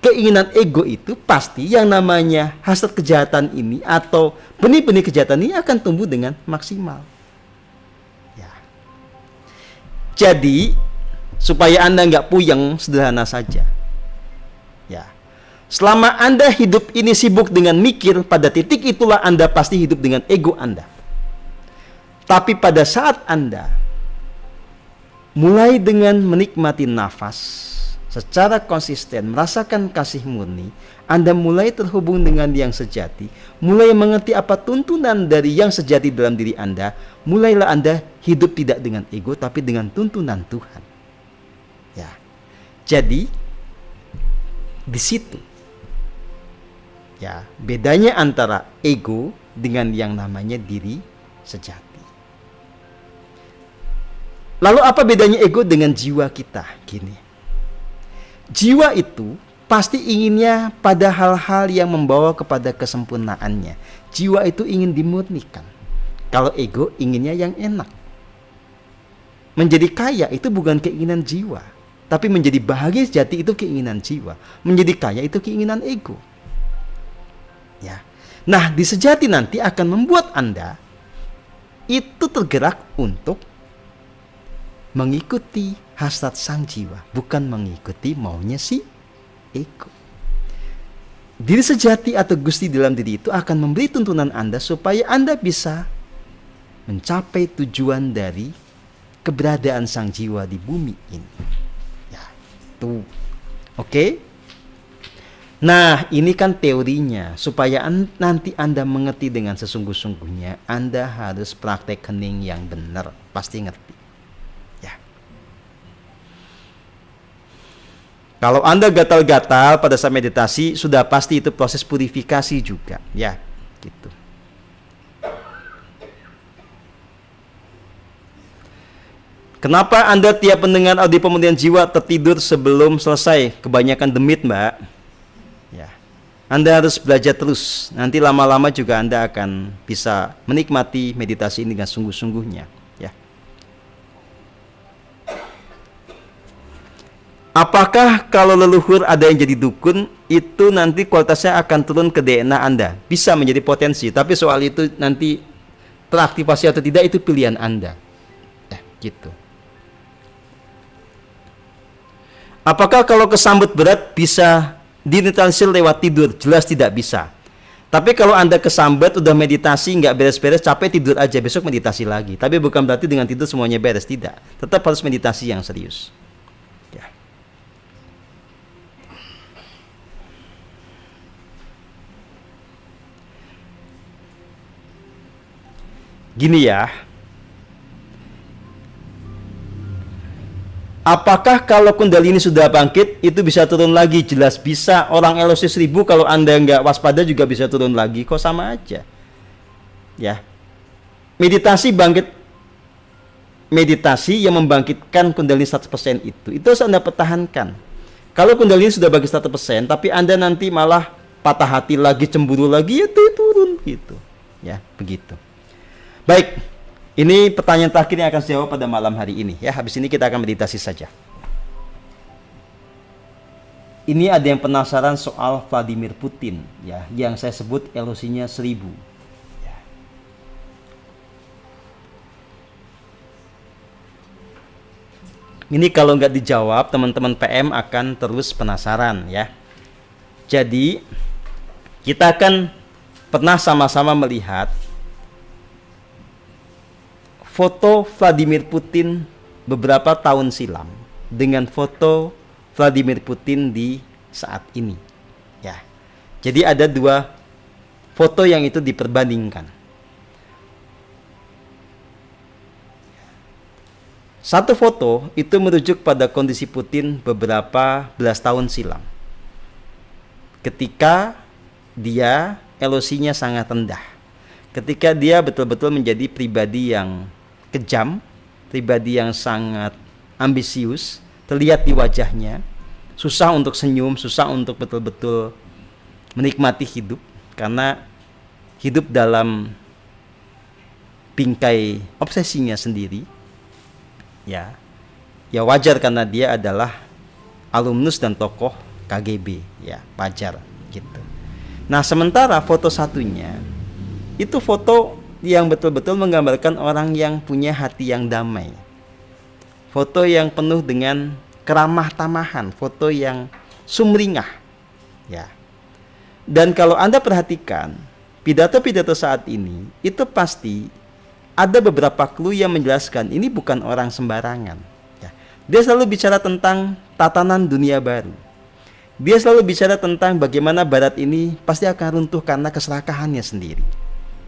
keinginan ego itu, pasti yang namanya hasrat kejahatan ini atau benih-benih kejahatan ini akan tumbuh dengan maksimal. Ya. Jadi, supaya Anda nggak puyeng, sederhana saja. Ya. Selama Anda hidup ini sibuk dengan mikir, pada titik itulah Anda pasti hidup dengan ego Anda. Tapi pada saat Anda mulai dengan menikmati nafas secara konsisten, merasakan kasih murni, Anda mulai terhubung dengan yang sejati, mulai mengerti apa tuntunan dari yang sejati dalam diri Anda, mulailah Anda hidup tidak dengan ego tapi dengan tuntunan Tuhan. Ya. Jadi di situ, ya, bedanya antara ego dengan yang namanya diri sejati. Lalu apa bedanya ego dengan jiwa kita? Gini, jiwa itu pasti inginnya pada hal-hal yang membawa kepada kesempurnaannya. Jiwa itu ingin dimurnikan. Kalau ego inginnya yang enak. Menjadi kaya itu bukan keinginan jiwa, tapi menjadi bahagia sejati itu keinginan jiwa. Menjadi kaya itu keinginan ego. Ya. Nah, di sejati nanti akan membuat Anda itu tergerak untuk mengikuti hasrat sang jiwa, bukan mengikuti maunya si ego. Diri sejati atau Gusti dalam diri itu akan memberi tuntunan Anda supaya Anda bisa mencapai tujuan dari keberadaan sang jiwa di bumi ini. Ya, tuh. Oke? Nah, ini kan teorinya. Supaya nanti Anda mengerti dengan sesungguh-sungguhnya, Anda harus praktek hening yang benar. Pasti ngerti. Kalau Anda gatal-gatal pada saat meditasi, sudah pasti itu proses purifikasi juga, ya, gitu. Kenapa Anda tiap mendengar audio pemulihan jiwa tertidur sebelum selesai? Kebanyakan demit, Mbak. Ya. Anda harus belajar terus. Nanti lama-lama juga Anda akan bisa menikmati meditasi ini dengan sungguh-sungguhnya. Apakah kalau leluhur ada yang jadi dukun, itu nanti kualitasnya akan turun ke DNA Anda? Bisa menjadi potensi, tapi soal itu nanti teraktivasi atau tidak itu pilihan Anda. Gitu. Apakah kalau kesambet berat bisa dinetralisir lewat tidur? Jelas tidak bisa. Tapi kalau Anda kesambat, udah meditasi, nggak beres-beres, capek, tidur aja, besok meditasi lagi. Tapi bukan berarti dengan tidur semuanya beres, tidak. Tetap harus meditasi yang serius. Ya. Gini ya, apakah kalau Kundalini sudah bangkit itu bisa turun lagi? Jelas bisa. Orang LOC 1000 kalau Anda nggak waspada juga bisa turun lagi. Kok sama aja? Ya. Meditasi bangkit. Meditasi yang membangkitkan Kundalini 100% itu harus Anda pertahankan. Kalau Kundalini sudah bangkit 100%, tapi Anda nanti malah patah hati lagi, cemburu lagi, itu turun gitu. Ya, begitu. Baik. Ini pertanyaan terakhir yang akan saya jawab pada malam hari ini ya. Habis ini kita akan meditasi saja. Ini ada yang penasaran soal Vladimir Putin ya, yang saya sebut LOC-nya 1000. Ya. Ini kalau nggak dijawab, teman-teman PM akan terus penasaran ya. Jadi kita akan pernah sama-sama melihat foto Vladimir Putin beberapa tahun silam dengan foto Vladimir Putin di saat ini. Ya. Jadi ada dua foto yang itu diperbandingkan. Satu foto itu merujuk pada kondisi Putin beberapa belas tahun silam. Ketika dia LOC-nya sangat rendah. Ketika dia betul-betul menjadi pribadi yang kejam, pribadi yang sangat ambisius, terlihat di wajahnya, susah untuk senyum, susah untuk betul-betul menikmati hidup, karena hidup dalam bingkai obsesinya sendiri. Ya, ya wajar karena dia adalah alumnus dan tokoh KGB, ya wajar gitu. Nah sementara foto satunya itu foto yang betul-betul menggambarkan orang yang punya hati yang damai. Foto yang penuh dengan keramah tamahan, foto yang sumringah. Ya. Dan kalau Anda perhatikan pidato-pidato saat ini, itu pasti ada beberapa clue yang menjelaskan ini bukan orang sembarangan. Ya. Dia selalu bicara tentang tatanan dunia baru. Dia selalu bicara tentang bagaimana Barat ini pasti akan runtuh karena keserakahannya sendiri.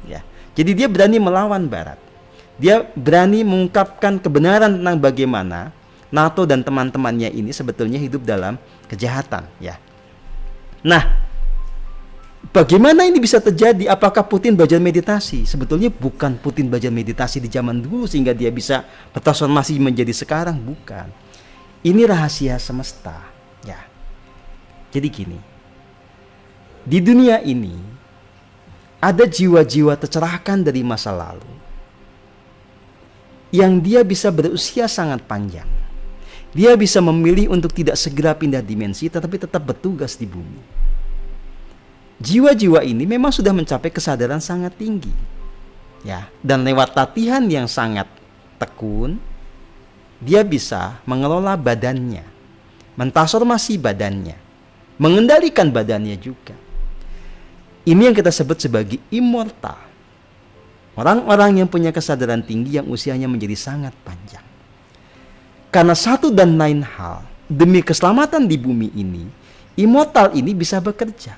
Ya. Jadi dia berani melawan Barat. Dia berani mengungkapkan kebenaran tentang bagaimana NATO dan teman-temannya ini sebetulnya hidup dalam kejahatan. Ya. Nah, bagaimana ini bisa terjadi? Apakah Putin belajar meditasi? Sebetulnya bukan Putin belajar meditasi di zaman dulu sehingga dia bisa bertransformasi menjadi sekarang. Bukan. Ini rahasia semesta. Ya. Jadi gini. Di dunia ini ada jiwa-jiwa tercerahkan dari masa lalu yang dia bisa berusia sangat panjang. Dia bisa memilih untuk tidak segera pindah dimensi tetapi tetap bertugas di bumi. Jiwa-jiwa ini memang sudah mencapai kesadaran sangat tinggi. Ya, dan lewat latihan yang sangat tekun, dia bisa mengelola badannya, mentransformasi badannya, mengendalikan badannya juga. Ini yang kita sebut sebagai immortal. Orang-orang yang punya kesadaran tinggi yang usianya menjadi sangat panjang. Karena satu dan lain hal, demi keselamatan di bumi ini, immortal ini bisa bekerja.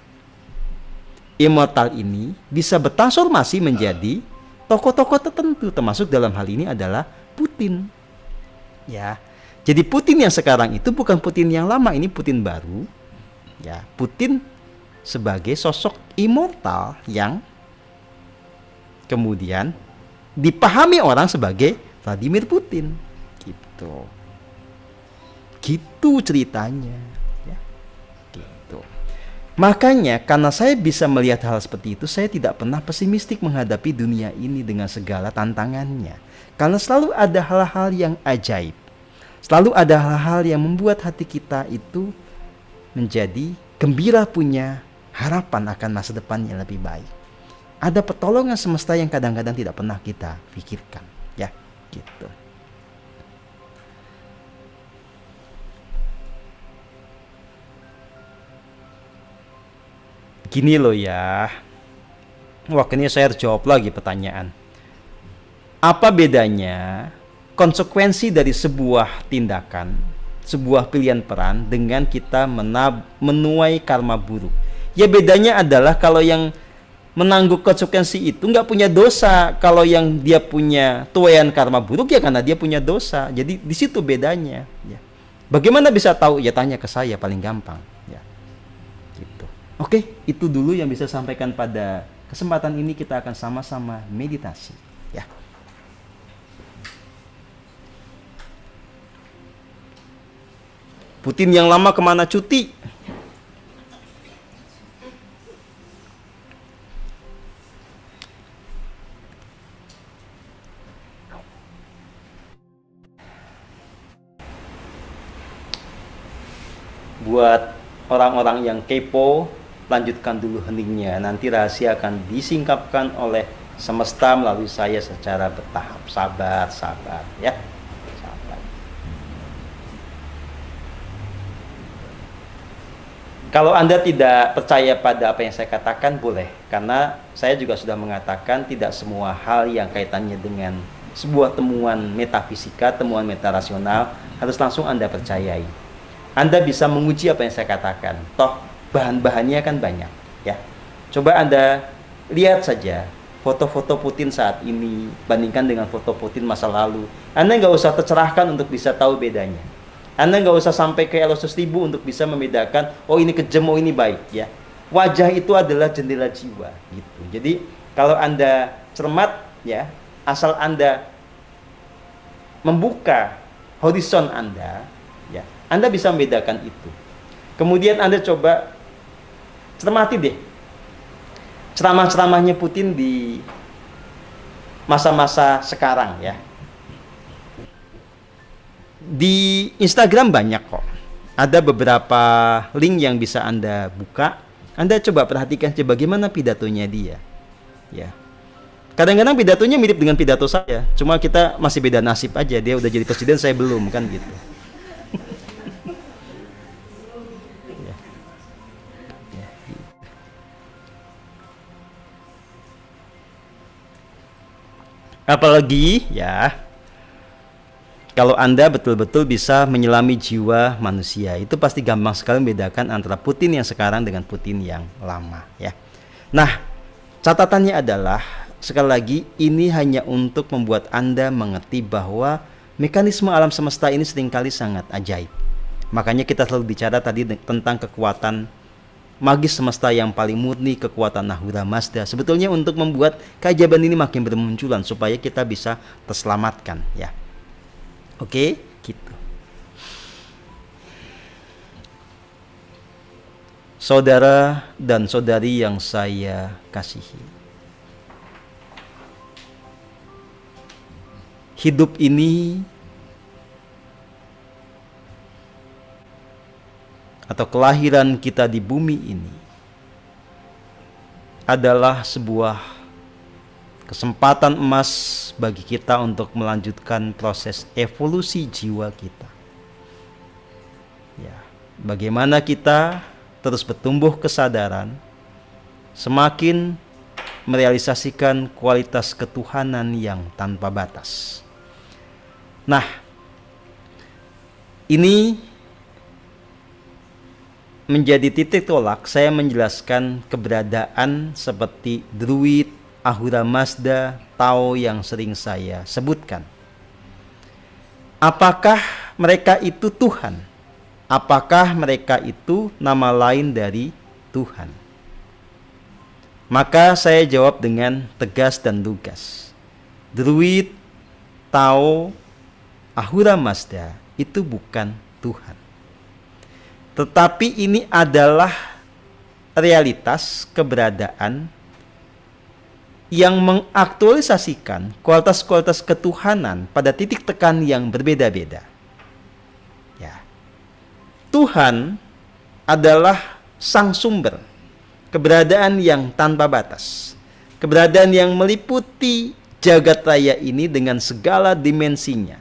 Immortal ini bisa bertransformasi menjadi tokoh-tokoh tertentu, termasuk dalam hal ini adalah Putin. Ya. Jadi Putin yang sekarang itu bukan Putin yang lama, ini Putin baru. Ya, Putin sebagai sosok immortal yang kemudian dipahami orang sebagai Vladimir Putin. Gitu ceritanya ya. Gitu. Makanya karena saya bisa melihat hal seperti itu, saya tidak pernah pesimistik menghadapi dunia ini dengan segala tantangannya. Karena selalu ada hal-hal yang ajaib. Selalu ada hal-hal yang membuat hati kita itu menjadi gembira, punya harapan akan masa depan yang lebih baik. Ada pertolongan semesta yang kadang-kadang tidak pernah kita pikirkan, ya, gitu. Gini loh ya, Wah, ini saya harus jawab lagi pertanyaan. Apa bedanya konsekuensi dari sebuah tindakan, sebuah pilihan peran dengan kita menuai karma buruk? Ya bedanya adalah kalau yang menanggung konsekuensi itu nggak punya dosa. Kalau yang dia punya tuaian karma buruk ya karena dia punya dosa. Jadi di situ bedanya. Ya. Bagaimana bisa tahu? Ya tanya ke saya paling gampang. Ya. Gitu. Oke, itu dulu yang bisa sampaikan pada kesempatan ini. Kita akan sama-sama meditasi. Ya. Putin yang lama kemana cuti? Buat orang-orang yang kepo, lanjutkan dulu heningnya. Nanti rahasia akan disingkapkan oleh semesta melalui saya secara bertahap. Sabar, sabar, ya. Sabar. Kalau Anda tidak percaya pada apa yang saya katakan, boleh. Karena saya juga sudah mengatakan tidak semua hal yang kaitannya dengan sebuah temuan metafisika, temuan metarasional harus langsung Anda percayai. Anda bisa menguji apa yang saya katakan. Toh bahan-bahannya kan banyak, ya. Coba Anda lihat saja foto-foto Putin saat ini bandingkan dengan foto Putin masa lalu. Anda nggak usah tercerahkan untuk bisa tahu bedanya. Anda nggak usah sampai ke Elosus 1000 untuk bisa membedakan, oh ini kejam, oh ini baik, ya. Wajah itu adalah jendela jiwa, gitu. Jadi kalau Anda cermat, ya, asal Anda membuka horizon Anda, ya, Anda bisa membedakan itu. Kemudian Anda coba cermati deh ceramah-ceramahnya Putin di masa-masa sekarang, ya. Di Instagram banyak kok. Ada beberapa link yang bisa Anda buka. Anda coba perhatikan coba bagaimana pidatonya dia. Ya. Kadang-kadang pidatonya mirip dengan pidato saya. Cuma kita masih beda nasib aja. Dia udah jadi presiden, saya belum, kan gitu. Apalagi ya kalau Anda betul-betul bisa menyelami jiwa manusia, itu pasti gampang sekali membedakan antara Putin yang sekarang dengan Putin yang lama, ya. Nah, catatannya adalah sekali lagi ini hanya untuk membuat Anda mengerti bahwa mekanisme alam semesta ini seringkali sangat ajaib. Makanya kita selalu bicara tadi tentang kekuatan magis semesta yang paling murni, kekuatan Ahura Mazda, sebetulnya untuk membuat keajaiban ini makin bermunculan supaya kita bisa terselamatkan, ya. Oke, gitu. Saudara dan saudari yang saya kasihi, hidup ini atau kelahiran kita di bumi ini adalah sebuah kesempatan emas bagi kita untuk melanjutkan proses evolusi jiwa kita. Ya, bagaimana kita terus bertumbuh kesadaran, semakin merealisasikan kualitas ketuhanan yang tanpa batas. Nah, ini menjadi titik tolak saya menjelaskan keberadaan seperti Druid, Ahura Mazda, Tao yang sering saya sebutkan. Apakah mereka itu Tuhan? Apakah mereka itu nama lain dari Tuhan? Maka saya jawab dengan tegas dan lugas. Druid, Tao, Ahura Mazda itu bukan Tuhan. Tetapi ini adalah realitas keberadaan yang mengaktualisasikan kualitas-kualitas ketuhanan pada titik tekan yang berbeda-beda. Ya. Tuhan adalah sang sumber, keberadaan yang tanpa batas, keberadaan yang meliputi jagat raya ini dengan segala dimensinya.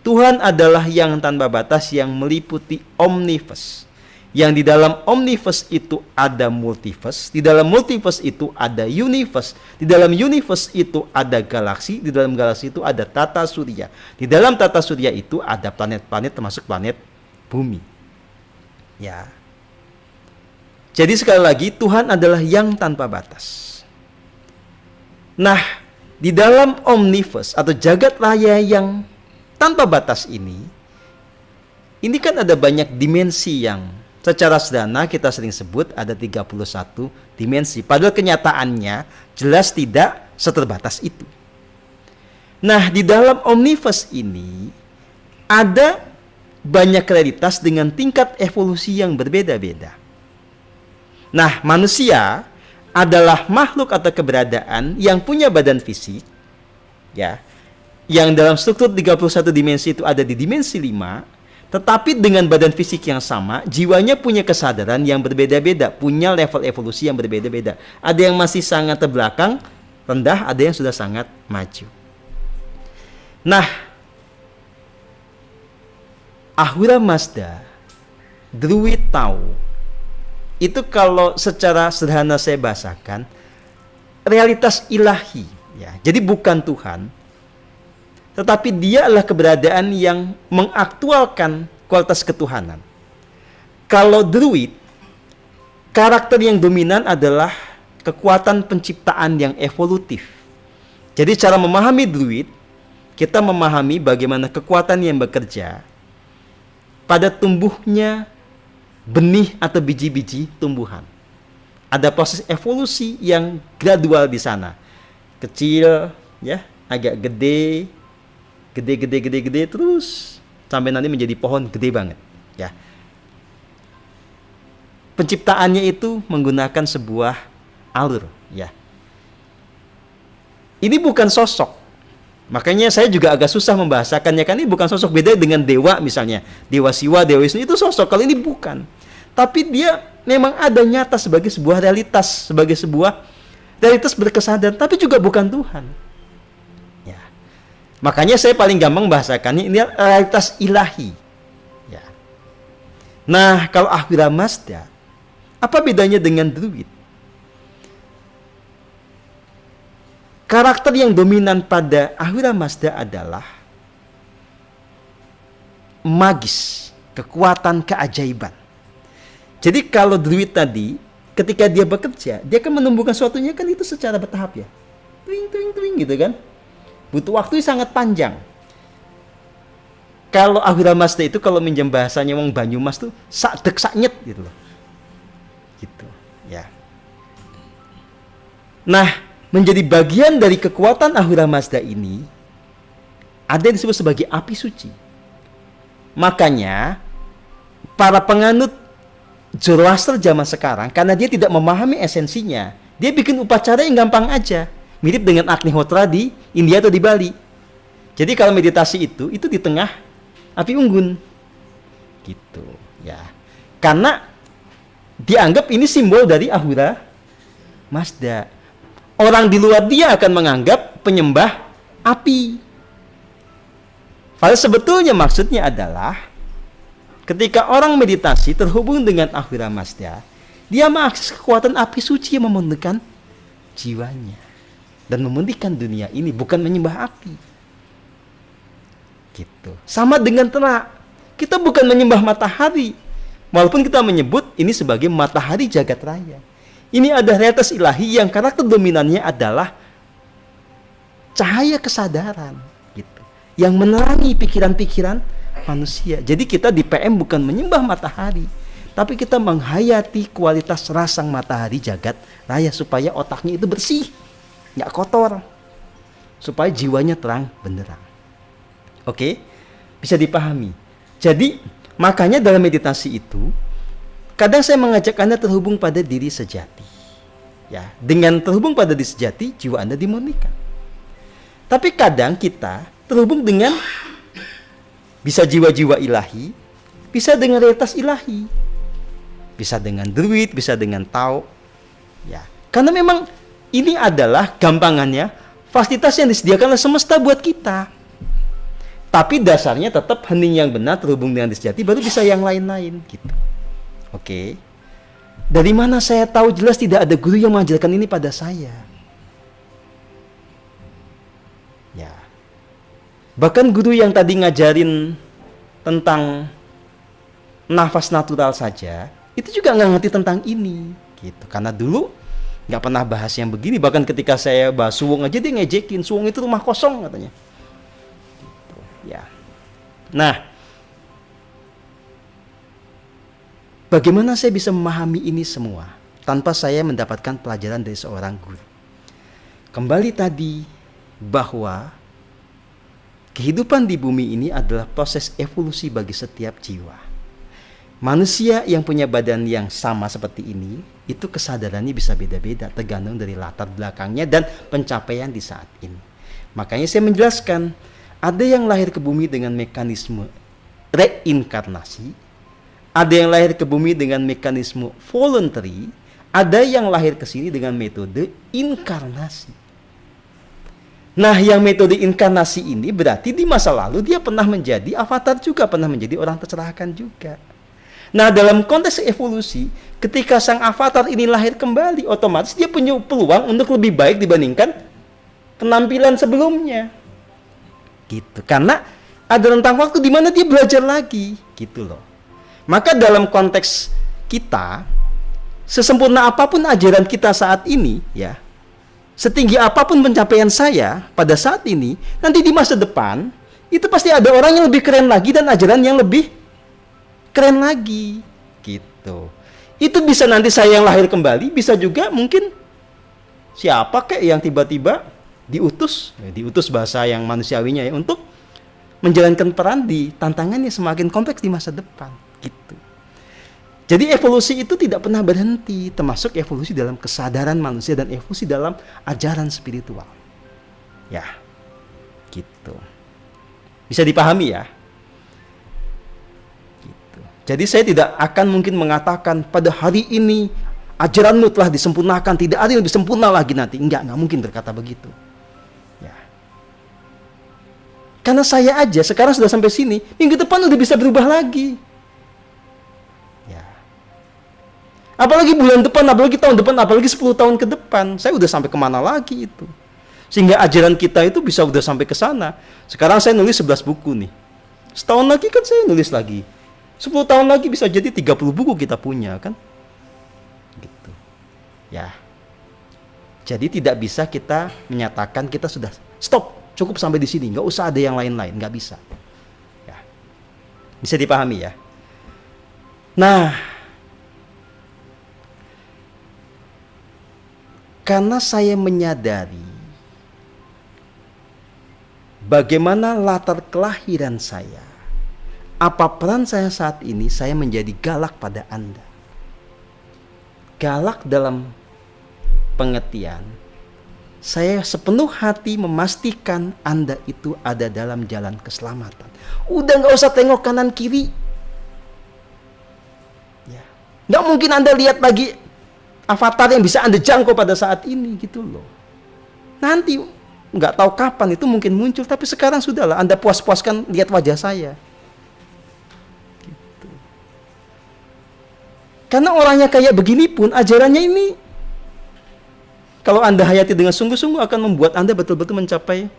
Tuhan adalah yang tanpa batas yang meliputi omnivers, yang di dalam omniverse itu ada multiverse, di dalam multiverse itu ada universe, di dalam universe itu ada galaksi, di dalam galaksi itu ada tata surya, di dalam tata surya itu ada planet-planet termasuk planet bumi. Ya. Jadi sekali lagi Tuhan adalah yang tanpa batas. Nah, di dalam omniverse atau jagat raya yang tanpa batas ini kan ada banyak dimensi yang secara sederhana kita sering sebut ada 31 dimensi. Padahal kenyataannya jelas tidak seterbatas itu. Nah, di dalam omniverse ini ada banyak realitas dengan tingkat evolusi yang berbeda-beda. Nah, manusia adalah makhluk atau keberadaan yang punya badan fisik, ya, yang dalam struktur 31 dimensi itu ada di dimensi 5. Tetapi dengan badan fisik yang sama, jiwanya punya kesadaran yang berbeda-beda, punya level evolusi yang berbeda-beda. Ada yang masih sangat terbelakang, rendah, ada yang sudah sangat maju. Nah, Ahura Mazda, Druid Tao, itu kalau secara sederhana saya bahasakan, realitas ilahi. Ya. Jadi bukan Tuhan, tetapi dia adalah keberadaan yang mengaktualkan kualitas ketuhanan. Kalau Druid, karakter yang dominan adalah kekuatan penciptaan yang evolutif. Jadi cara memahami Druid, kita memahami bagaimana kekuatan yang bekerja pada tumbuhnya benih atau biji-biji tumbuhan. Ada proses evolusi yang gradual di sana. Kecil, ya, agak gede, gede terus sampai nanti menjadi pohon gede banget, ya. Penciptaannya itu menggunakan sebuah alur, ya. Ini bukan sosok. Makanya saya juga agak susah membahasakannya, kan ini bukan sosok, beda dengan dewa misalnya. Dewa Siwa, Dewa Wisnu itu sosok, kalau ini bukan. Tapi dia memang ada nyata sebagai sebuah realitas, sebagai sebuah realitas berkesadaran, tapi juga bukan Tuhan. Makanya saya paling gampang bahasakannya ini realitas ilahi. Ya. Nah, kalau Ahura Mazda, apa bedanya dengan Druid? Karakter yang dominan pada Ahura Mazda adalah magis, kekuatan keajaiban. Jadi kalau Druid tadi, ketika dia bekerja, dia akan menumbuhkan sesuatunya kan itu secara bertahap, ya. Twing gitu kan. Butuh waktu sangat panjang. Kalau Ahura Mazda itu kalau minjem bahasanya wong Banyumas tuh sak dek sak nyet gitu loh. Gitu, ya. Nah, menjadi bagian dari kekuatan Ahura Mazda ini ada yang disebut sebagai api suci. Makanya para penganut Zoroaster zaman sekarang, karena dia tidak memahami esensinya, dia bikin upacara yang gampang aja. Mirip dengan Agnihotra di India atau di Bali. Jadi kalau meditasi itu di tengah api unggun. Gitu, ya. Karena dianggap ini simbol dari Ahura Mazda. Orang di luar dia akan menganggap penyembah api. Padahal sebetulnya maksudnya adalah ketika orang meditasi terhubung dengan Ahura Mazda, dia mengakses kekuatan api suci yang memurnikan jiwanya dan memurnikan dunia ini, bukan menyembah api. Gitu. Sama dengan terak. Kita bukan menyembah matahari, walaupun kita menyebut ini sebagai matahari jagat raya. Ini ada realitas ilahi yang karakter dominannya adalah cahaya kesadaran, gitu, yang menerangi pikiran-pikiran manusia. Jadi kita di PM bukan menyembah matahari, tapi kita menghayati kualitas rasang matahari jagat raya supaya otaknya itu bersih, nggak kotor, supaya jiwanya terang benderang. Oke, bisa dipahami. Jadi makanya dalam meditasi itu kadang saya mengajak Anda terhubung pada diri sejati. Ya, dengan terhubung pada diri sejati, jiwa Anda dimurnikan. Tapi kadang kita terhubung dengan bisa jiwa-jiwa ilahi, bisa dengan realitas ilahi, bisa dengan Druid, bisa dengan Tao. Ya, karena memang ini adalah gampangannya fasilitas yang disediakan oleh semesta buat kita. Tapi dasarnya tetap hening yang benar terhubung dengan diri sejati, baru bisa yang lain-lain gitu. Oke. Dari mana saya tahu? Jelas tidak ada guru yang mengajarkan ini pada saya. Ya. Bahkan guru yang tadi ngajarin tentang nafas natural saja, itu juga nggak ngerti tentang ini, gitu. Karena dulu nggak pernah bahas yang begini. Bahkan ketika saya bahas suwung aja dia ngejekin, suwung itu rumah kosong katanya. Gitu, ya. Nah, bagaimana saya bisa memahami ini semua tanpa saya mendapatkan pelajaran dari seorang guru? Kembali tadi bahwa kehidupan di bumi ini adalah proses evolusi bagi setiap jiwa. Manusia yang punya badan yang sama seperti ini, itu kesadarannya bisa beda-beda tergantung dari latar belakangnya dan pencapaian di saat ini. Makanya saya menjelaskan, ada yang lahir ke bumi dengan mekanisme reinkarnasi, ada yang lahir ke bumi dengan mekanisme voluntary, ada yang lahir ke sini dengan metode inkarnasi. Nah, yang metode inkarnasi ini berarti di masa lalu dia pernah menjadi avatar juga, pernah menjadi orang tercerahkan juga. Nah, dalam konteks evolusi, ketika sang avatar ini lahir kembali, otomatis dia punya peluang untuk lebih baik dibandingkan penampilan sebelumnya. Gitu. Karena ada rentang waktu di mana dia belajar lagi, gitu loh. Maka dalam konteks kita, sesempurna apapun ajaran kita saat ini, ya, setinggi apapun pencapaian saya pada saat ini, nanti di masa depan, itu pasti ada orang yang lebih keren lagi dan ajaran yang lebih keren lagi, gitu. Itu bisa nanti saya yang lahir kembali, bisa juga mungkin siapa kek yang tiba-tiba diutus bahasa yang manusiawinya ya, untuk menjalankan peran di tantangan yang semakin kompleks di masa depan, gitu. Jadi evolusi itu tidak pernah berhenti, termasuk evolusi dalam kesadaran manusia dan evolusi dalam ajaran spiritual. Ya, gitu. Bisa dipahami ya? Jadi saya tidak akan mungkin mengatakan pada hari ini ajaranmu telah disempurnakan, tidak ada yang lebih sempurna lagi nanti. Enggak mungkin berkata begitu. Ya. Karena saya aja sekarang sudah sampai sini, minggu depan udah bisa berubah lagi. Ya. Apalagi bulan depan, apalagi tahun depan, apalagi 10 tahun ke depan, saya udah sampai kemana lagi itu. Sehingga ajaran kita itu bisa udah sampai ke sana. Sekarang saya nulis 11 buku nih. Setahun lagi kan saya nulis lagi. 10 tahun lagi bisa jadi 30 buku kita punya kan, gitu ya. Jadi tidak bisa kita menyatakan kita sudah stop, cukup sampai di sini, nggak usah ada yang lain-lain, nggak bisa ya. Bisa dipahami ya. Nah, karena saya menyadari bagaimana latar kelahiran saya, apa peran saya saat ini, saya menjadi galak pada Anda. Galak dalam pengertian, saya sepenuh hati memastikan Anda itu ada dalam jalan keselamatan. Udah nggak usah tengok kanan kiri. Ya. Nggak mungkin Anda lihat lagi avatar yang bisa Anda jangkau pada saat ini, gitu loh. Nanti nggak tahu kapan itu mungkin muncul, tapi sekarang sudahlah, Anda puas-puaskan lihat wajah saya. Karena orangnya kayak begini pun, ajarannya ini, kalau Anda hayati dengan sungguh-sungguh, akan membuat Anda betul-betul mencapai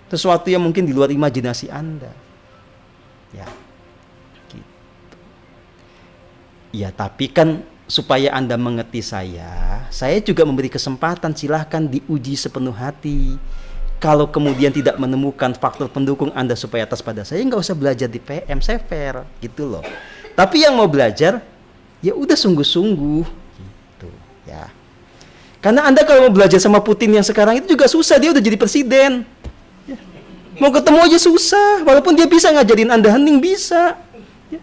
sesuatu yang mungkin di luar imajinasi Anda. Ya, gitu. Ya, tapi kan supaya Anda mengerti saya juga memberi kesempatan, silahkan diuji sepenuh hati. Kalau kemudian tidak menemukan faktor pendukung Anda supaya atas pada saya, nggak usah belajar di PM, saya fair, gitu loh. Tapi yang mau belajar, ya udah sungguh-sungguh gitu ya. Karena Anda kalau mau belajar sama Putin yang sekarang itu juga susah, dia udah jadi presiden ya. Mau ketemu aja susah, walaupun dia bisa ngajarin Anda hening bisa ya.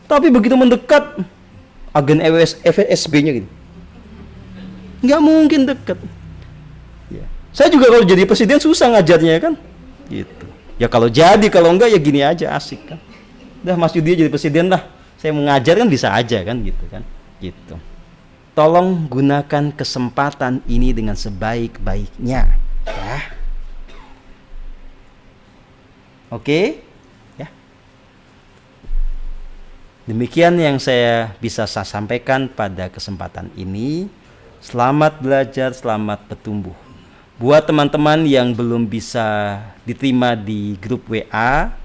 Tapi begitu mendekat, agen FSB-nya gitu, nggak mungkin dekat ya. Saya juga kalau jadi presiden susah ngajarnya kan gitu ya. Kalau jadi, kalau enggak ya gini aja, asik kan. Udah Mas Yudi jadi presiden lah, saya mengajar kan bisa aja kan, gitu kan, gitu. Tolong gunakan kesempatan ini dengan sebaik-baiknya ya. Oke ya. Demikian yang saya bisa sampaikan pada kesempatan ini. Selamat belajar, selamat bertumbuh. Buat teman-teman yang belum bisa diterima di grup WA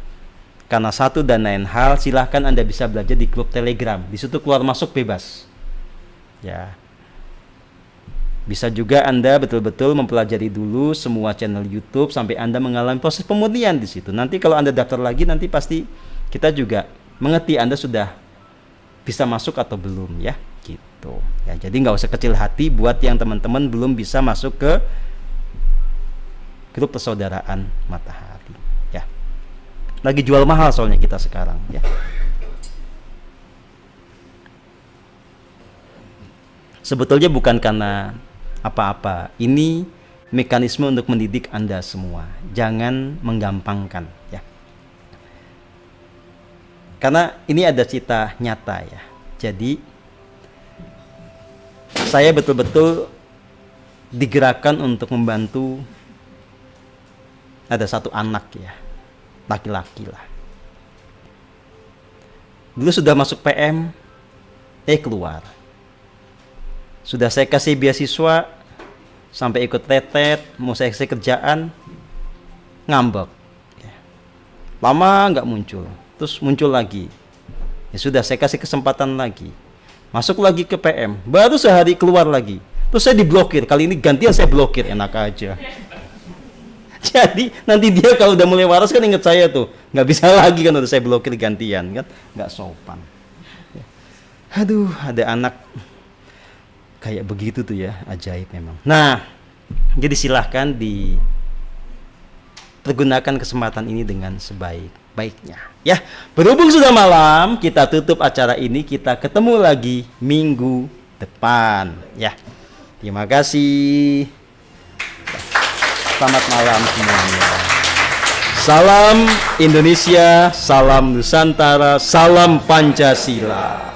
karena satu dan lain hal, silahkan Anda bisa belajar di grup Telegram. Di situ keluar masuk bebas. Ya. Bisa juga Anda betul-betul mempelajari dulu semua channel YouTube sampai Anda mengalami proses pemurnian di situ. Nanti kalau Anda daftar lagi, nanti pasti kita juga mengerti Anda sudah bisa masuk atau belum, ya gitu ya. Jadi nggak usah kecil hati buat yang teman-teman belum bisa masuk ke grup persaudaraan matahari, ya. Lagi jual mahal soalnya kita sekarang, ya. Sebetulnya bukan karena apa-apa, ini mekanisme untuk mendidik Anda semua. Jangan menggampangkan, ya. Karena ini ada cita nyata, ya. Jadi saya betul-betul digerakkan untuk membantu. Ada satu anak, ya, laki-laki lah. Dulu sudah masuk PM, keluar. Sudah saya kasih beasiswa, sampai ikut tetet, mau saya kasih kerjaan, ngambek. Lama nggak muncul. Terus muncul lagi, ya sudah saya kasih kesempatan lagi, masuk lagi ke PM, baru sehari keluar lagi, terus saya diblokir. Kali ini gantian saya blokir, enak aja. Jadi nanti dia kalau udah mulai waras kan inget saya tuh, nggak bisa lagi kan udah saya blokir gantian, kan nggak sopan. Aduh, ada anak kayak begitu tuh ya, ajaib memang. Nah, jadi silahkan dipergunakan kesempatan ini dengan sebaik-baiknya, ya. Berhubung sudah malam, kita tutup acara ini, kita ketemu lagi minggu depan, ya. Terima kasih. Selamat malam semuanya. Salam Indonesia, salam Nusantara, salam Pancasila.